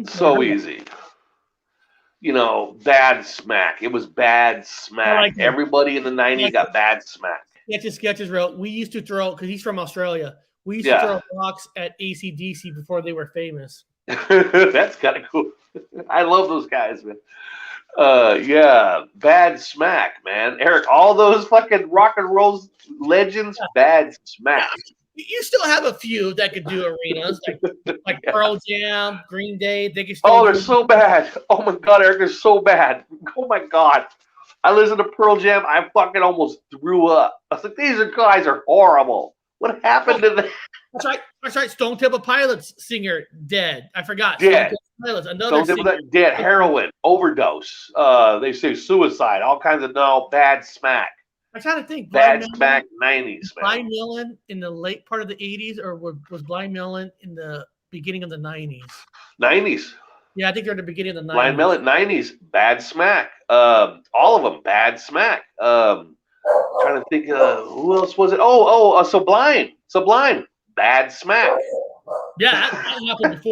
E: So easy. You know, bad smack. It was bad smack. Everybody in the 90s got bad smack.
D: Sketches wrote, we used to throw, because he's from Australia, we used to throw rocks at AC/DC before they were famous.
E: That's kind of cool. I love those guys, man. Yeah, bad smack, man. Eric, all those fucking rock and roll legends, bad smack.
D: You still have a few that could do arenas, like Pearl Jam, Green Day. They can still
E: they're so bad. Oh my God, Eric, they're so bad. Oh my God. I listened to Pearl Jam. I fucking almost threw up. I was like, these guys are horrible. What happened to them?
D: That's right. Stone Temple Pilots singer dead. I forgot.
E: Dead.
D: Pilots, another singer.
E: Dead. Heroin overdose. They say suicide. All kinds of bad smack.
D: I'm trying to think.
E: Bad Smack 90s, man.
D: Blind Melon in the late part of the 80s, or was Blind Melon in the beginning of the 90s?
E: 90s.
D: Yeah, I think they're in the beginning of the 90s.
E: Blind Melon 90s. Bad Smack. All of them. Bad Smack. Trying to think. Who else was it? Sublime. Sublime. Bad Smack.
D: Yeah, that happened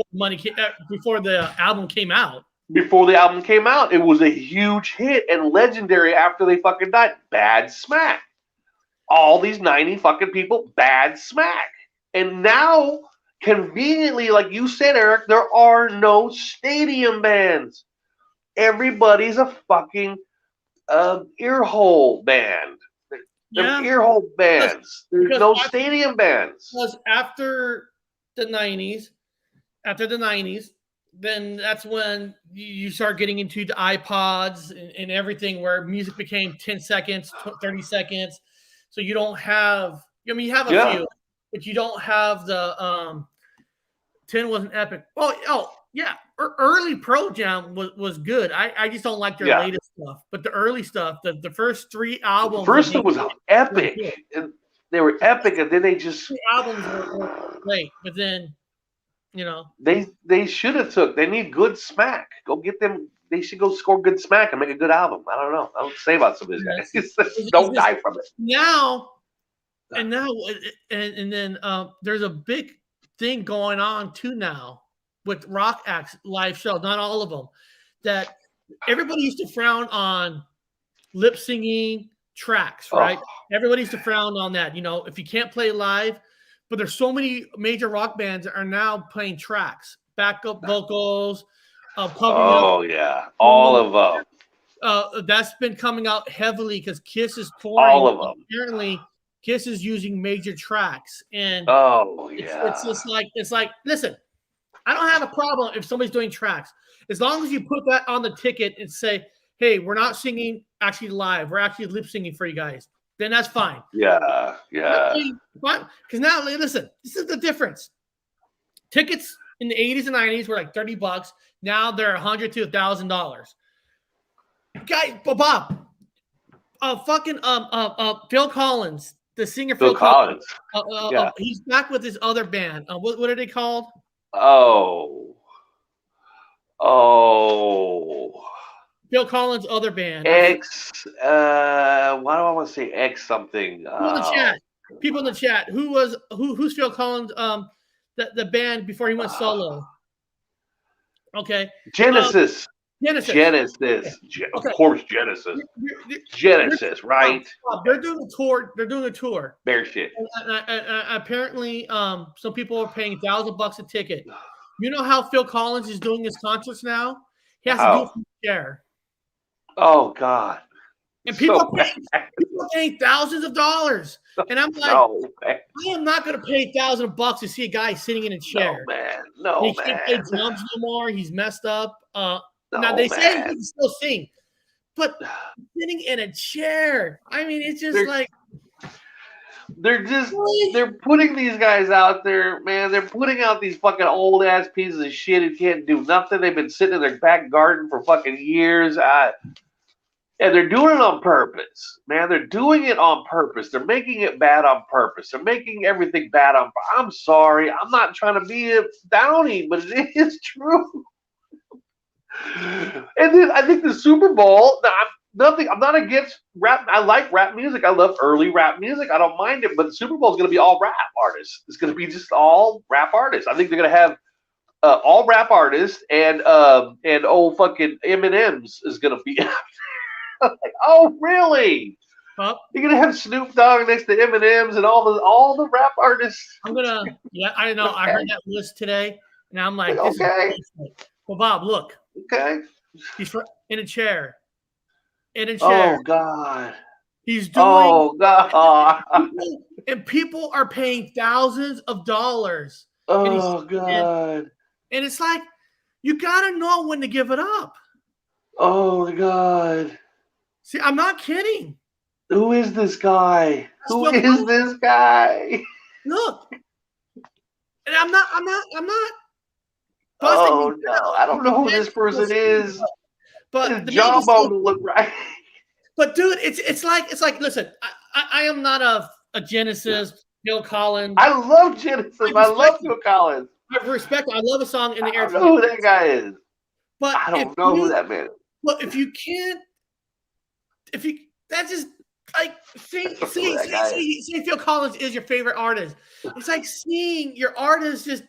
D: before the album came out.
E: Before the album came out, it was a huge hit and legendary after they fucking died. Bad Smack. All these 90 fucking people, Bad Smack. And now, conveniently, like you said, Eric, there are no stadium bands. Everybody's a fucking earhole band. They're earhole bands. There's no stadium bands.
D: Because after the 90s, then that's when you start getting into the iPods and everything, where music became 10 seconds, 30 seconds. So you don't have, you have a few, but you don't have the 10 wasn't epic. Early Pro Jam was good. I just don't like their latest stuff, but the early stuff, the first 3 albums.
E: First it was epic. And they were epic, and then they just
D: 3 albums were great, but then
E: they should have took. They need good smack. Go get them. They should go score good smack and make a good album. I don't know. I don't say about some of these guys. Don't die from it.
D: And then there's a big thing going on too now with rock acts live shows. Not all of them. That everybody used to frown on lip singing tracks, right? Everybody used to frown on that. If you can't play live. But there's so many major rock bands that are now playing tracks, backup vocals,
E: all of them.
D: That's been coming out heavily because Kiss is pouring.
E: All of them.
D: Apparently, Kiss is using major tracks, and it's just like listen, I don't have a problem if somebody's doing tracks, as long as you put that on the ticket and say, hey, we're not singing actually live, we're actually lip singing for you guys. Then that's fine.
E: Yeah.
D: Because now, listen, this is the difference. Tickets in the 80s and 90s were like $30. Now they're $100 to $1,000. Guy, Bob, Phil Collins, the singer Phil Collins. He's back with his other band. What are they called? Phil Collins' other band.
E: X. Why do I want to say X something?
D: People in the chat. Who's Phil Collins? The band before he went solo. Okay.
E: Genesis.
D: Genesis.
E: Of course, Genesis. Genesis, right?
D: They're doing a tour.
E: Bear shit.
D: Apparently, some people are paying $1,000 a ticket. You know how Phil Collins is doing his concerts now? He has to do it from the chair.
E: Oh God!
D: And people paying thousands of dollars, and I'm like, I am not going to pay $1,000 to see a guy sitting in a chair. He can't play drums no more. He's messed up. Now they say he can still sing, but sitting in a chair. I mean, it's just
E: they're putting these guys out there, man. They're putting out these fucking old ass pieces of shit who can't do nothing. They've been sitting in their back garden for fucking years. And they're doing it on purpose, man. They're doing it on purpose. They're making it bad on purpose. They're making everything bad on purpose. I'm sorry. I'm not trying to be a downy, but it is true. And then I think the Super Bowl, I'm not against rap. I like rap music. I love early rap music. I don't mind it. But the Super Bowl is going to be all rap artists. It's going to be just all rap artists. I think they're going to have all rap artists, and old fucking Eminem's is going to be like, oh, really?
D: Huh?
E: You're gonna have Snoop Dogg next to Eminem's and all the rap artists.
D: I know. I heard that list today, and I'm like, this is well, Bob, look.
E: Okay.
D: He's in a chair.
E: Oh God.
D: He's doing.
E: Oh God.
D: And people are paying thousands of dollars.
E: Oh God.
D: And it's like, you gotta know when to give it up.
E: Oh God.
D: See, I'm not kidding.
E: Who is this guy? Who is this guy?
D: Look. And I'm not.
E: Oh no, I don't know who this person is.
D: But
E: his jawbone look right.
D: But dude, it's like listen, I am not a Genesis, Phil Collins.
E: I love Genesis. I love Phil Collins.
D: I respect. I love a song in the air.
E: I don't know who that guy is.
D: But
E: I don't know who that man is.
D: But if you can't, that's just like say Phil Collins is your favorite artist. It's like seeing your artist just.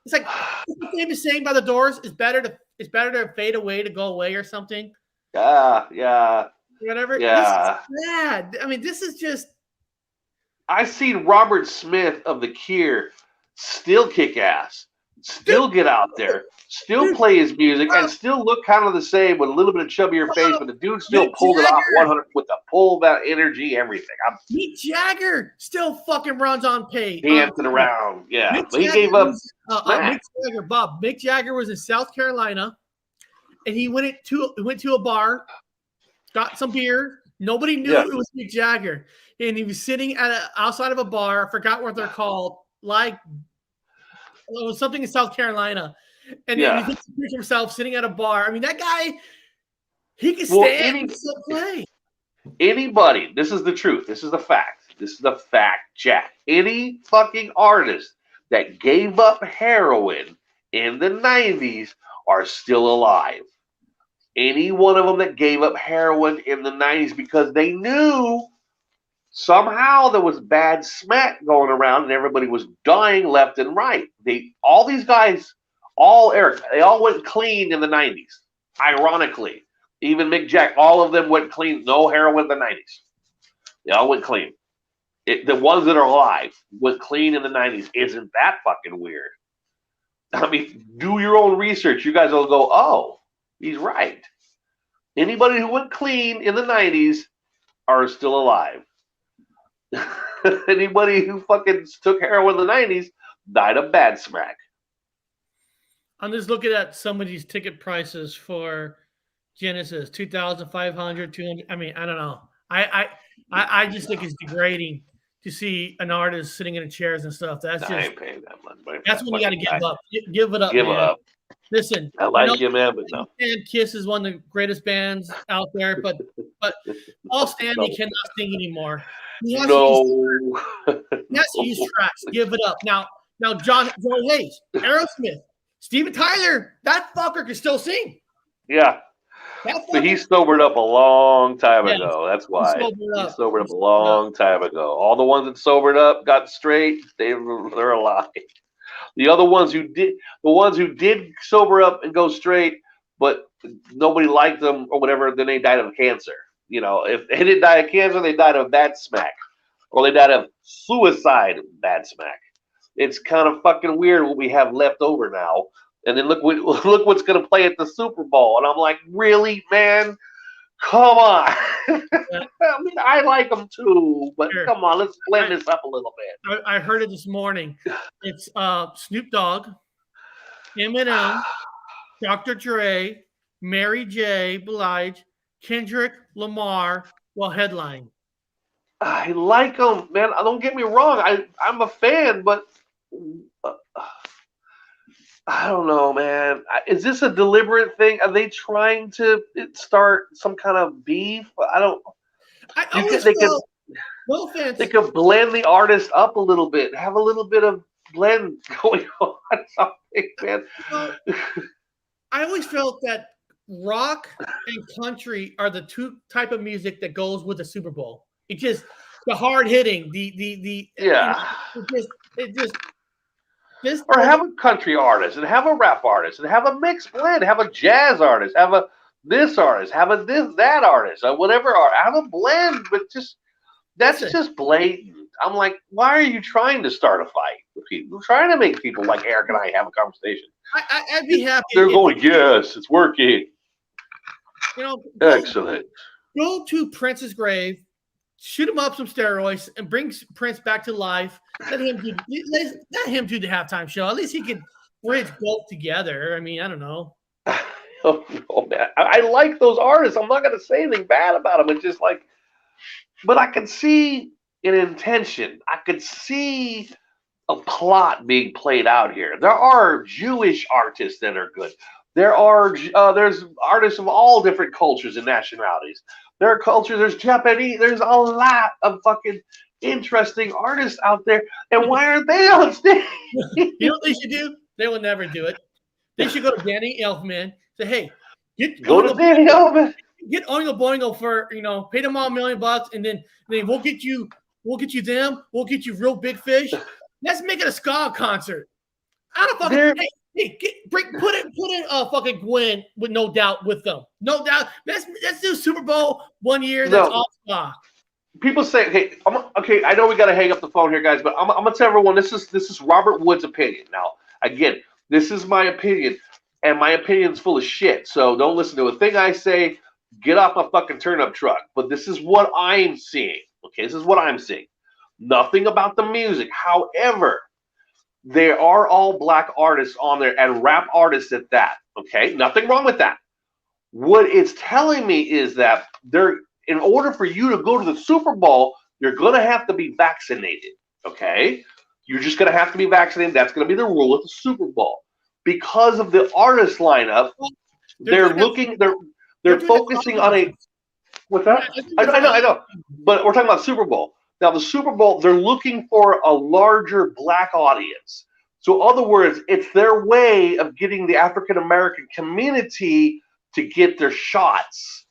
D: It's like the famous saying by the Doors: "It's better to fade away to go away" or something.
E: Yeah.
D: Whatever.
E: Yeah.
D: This is bad. I mean, this is just.
E: I seen Robert Smith of The Cure still kick ass, still get out there, still play his music, and still look kind of the same with a little bit of chubbier face, but the dude still pulled it off 100 with the pull, that energy, everything.
D: Mick Jagger still fucking runs on pace.
E: Dancing around, yeah. But he gave up.
D: Mick Jagger was in South Carolina, and he went to a bar, got some beer. Nobody knew it was Mick Jagger. And he was sitting outside of a bar. I forgot what they're called. Like it was something in South Carolina. And then he takes a picture of himself sitting at a bar. I mean, that guy, he can stand and still play.
E: Anybody, this is the truth. This is the fact. This is the fact, Jack. Any fucking artist that gave up heroin in the 90s are still alive. Any one of them that gave up heroin in the 90s because they knew somehow there was bad smack going around and everybody was dying left and right. All these guys, Eric, they all went clean in the 90s. Ironically, even Mick Jagger, all of them went clean. No heroin in the 90s. They all went clean. The ones that are alive went clean in the 90s. Isn't that fucking weird? I mean, do your own research. You guys will go, oh, he's right. Anybody who went clean in the 90s are still alive. Anybody who fucking took heroin in the 90s died of bad smack.
D: I'm just looking at some of these ticket prices for Genesis, 2,500, 200. I mean, I don't know. I just think it's degrading to see an artist sitting in chairs and stuff. That's just. I ain't paying that much. That's when you got to give up. Give it up. Give it up. Listen,
E: I like you, man, but no.
D: And Kiss is one of the greatest bands out there, but Paul Stanley cannot sing anymore. He has to use tracks. Give it up. Now, Joey Hayes, Aerosmith, Steven Tyler, that fucker can still sing.
E: Yeah. But he sobered up a long time ago. That's why. He sobered up a long time ago. All the ones that sobered up, got straight, they're alive. The other ones who did sober up and go straight, but nobody liked them or whatever, then they died of cancer. You know, if they didn't die of cancer, they died of bad smack. Or they died of suicide bad smack. It's kind of fucking weird what we have left over now. And then look what's going to play at the Super Bowl. And I'm like, really, man? Come on. I mean, I like them too, but come on, let's blend this up a little bit.
D: I heard it this morning. It's Snoop Dogg, Eminem, Dr. Dre, Mary J. Blige, Kendrick Lamar will headline.
E: I like them, man. Don't get me wrong. I'm a fan, but I don't know, man. Is this a deliberate thing? Are they trying to start some kind of beef? I don't. They could blend the artist up a little bit, have a little bit of blend going on. Something, man.
D: I always felt that rock and country are the two type of music that goes with the Super Bowl. It just the hard hitting,
E: or have a country artist and have a rap artist and have a mixed blend, have a jazz artist, have a this artist, have a that artist, or whatever, or have a blend, but that's just blatant. I'm like, why are you trying to start a fight with people? You're trying to make people like Eric and I have a conversation.
D: I'd be happy.
E: They're going, yes, it's working.
D: You know,
E: excellent.
D: Go to Prince's grave, shoot him up some steroids, and bring Prince back to life. Let him do the halftime show. At least he could bridge both together. I mean, I don't know.
E: Oh, man. I like those artists. I'm not going to say anything bad about them. It's just like, but I could see an intention. I could see a plot being played out here. There are Jewish artists that are good. There's artists of all different cultures and nationalities. There are cultures. There's Japanese. There's a lot of fucking interesting artists out there. And why aren't they on stage?
D: You know what they should do? They will never do it. They should go to Danny Elfman. Say, hey,
E: go to Danny Elfman.
D: Get Oingo Boingo for, pay them all $1 million, and then we'll get you them. We'll get you Real Big Fish. Let's make it a ska concert. I don't fucking put in fucking Gwen with No Doubt with them. No Doubt. Let's do Super Bowl one year. That's all ska.
E: People say, hey, okay, I know we got to hang up the phone here, guys, but I'm gonna tell everyone this is Robert Wood's opinion. Now, again, this is my opinion, and my opinion's full of shit. So don't listen to a thing I say. Get off my fucking turnip truck. But this is what I'm seeing. Okay, this is what I'm seeing. Nothing about the music. However, there are all black artists on there and rap artists at that. Okay, nothing wrong with that. What it's telling me is that in order for you to go to the Super Bowl, you're going to have to be vaccinated. Okay, you're just going to have to be vaccinated. That's going to be the rule at the Super Bowl. Because of the artist lineup, they're focusing on a. What's that? I know. But we're talking about Super Bowl. Now, the Super Bowl, they're looking for a larger black audience. So, in other words, it's their way of getting the African-American community to get their shots.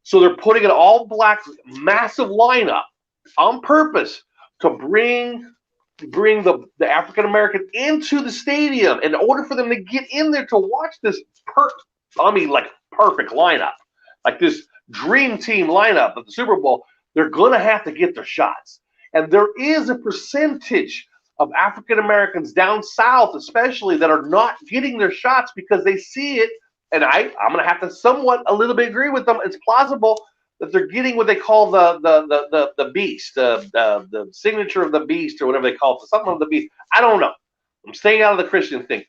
E: So they're putting an all-black, massive lineup on purpose to bring the African-American into the stadium. In order for them to get in there to watch this perfect lineup, like this dream team lineup of the Super Bowl, they're going to have to get their shots. And there is a percentage of African Americans down south, especially, that are not getting their shots because they see it. And I'm going to have to a little bit agree with them. It's plausible that they're getting what they call the beast, the signature of the beast, or whatever they call it, something of the beast. I don't know. I'm staying out of the Christian thing,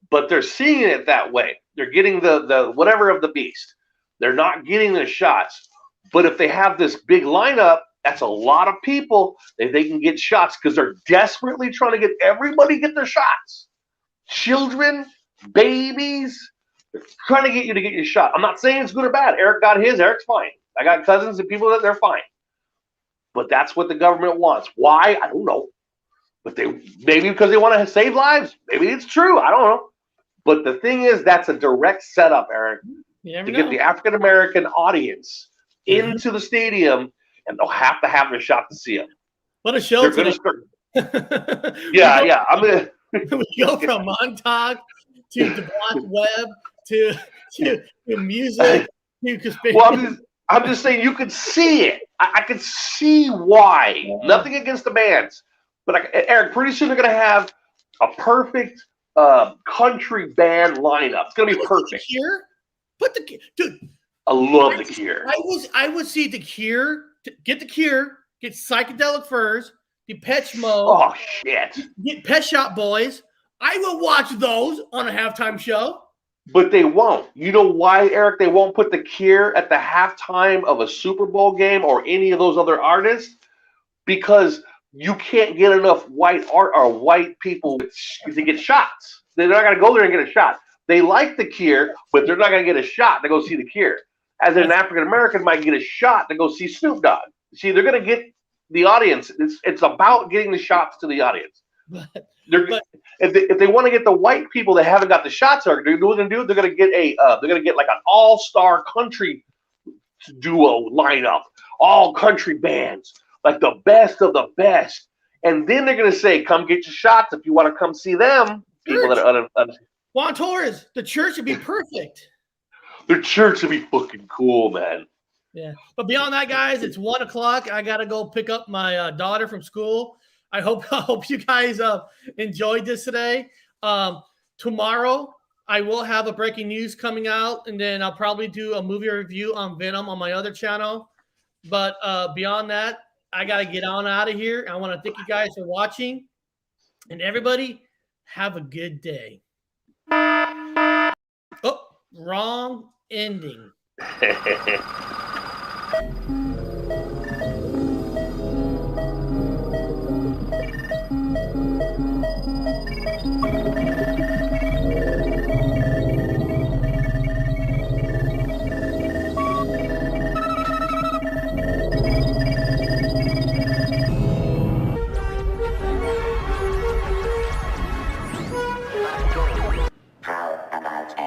E: but they're seeing it that way. They're getting the whatever of the beast. They're not getting their shots. But if they have this big lineup, that's a lot of people that they can get shots because they're desperately trying to get everybody get their shots. Children, babies, they're trying to get you to get your shot. I'm not saying it's good or bad. Eric got his. Eric's fine. I got cousins and people that they're fine. But that's what the government wants. Why? I don't know. But maybe because they want to save lives. Maybe it's true. I don't know. But the thing is, that's a direct setup, Eric, to get the African American audience into the stadium, and they'll have to have their shot to see them.
D: What a show today!
E: Yeah. I'm gonna.
D: We go from Montauk to the Black Web to music to conspiracy.
E: Well, I'm just saying you could see it. I could see why. Yeah. Nothing against the bands, but Eric, pretty soon they're gonna have a perfect country band lineup. It's gonna be perfect.
D: Dude.
E: I love the Cure.
D: I would see the Cure. Get the Cure. Get Psychedelic Furs. Depeche Mode.
E: Oh shit.
D: Get Pet Shop Boys. I will watch those on a halftime show.
E: But they won't. You know why, Eric? They won't put the Cure at the halftime of a Super Bowl game or any of those other artists because you can't get enough white people to get shots. They're not going to go there and get a shot. They like the Cure, but they're not going to get a shot to go see the Cure. As an African American might get a shot to go see Snoop Dogg. See, they're going to get the audience. It's about getting the shots to the audience. If they want to get the white people that haven't got the shots, they're going to do. They're going to get like an all-star country duo lineup, all country bands, like the best of the best. And then they're going to say, "Come get your shots if you want to come see them." People that are
D: Juan Torres, the church would be perfect.
E: The church would be fucking cool, man.
D: Yeah, but beyond that, guys, it's 1 o'clock. I gotta go pick up my daughter from school. I hope you guys enjoyed this today. Tomorrow, I will have a breaking news coming out, and then I'll probably do a movie review on Venom on my other channel. But beyond that, I gotta get on out of here. I want to thank you guys for watching, and everybody have a good day. Oh, wrong ending.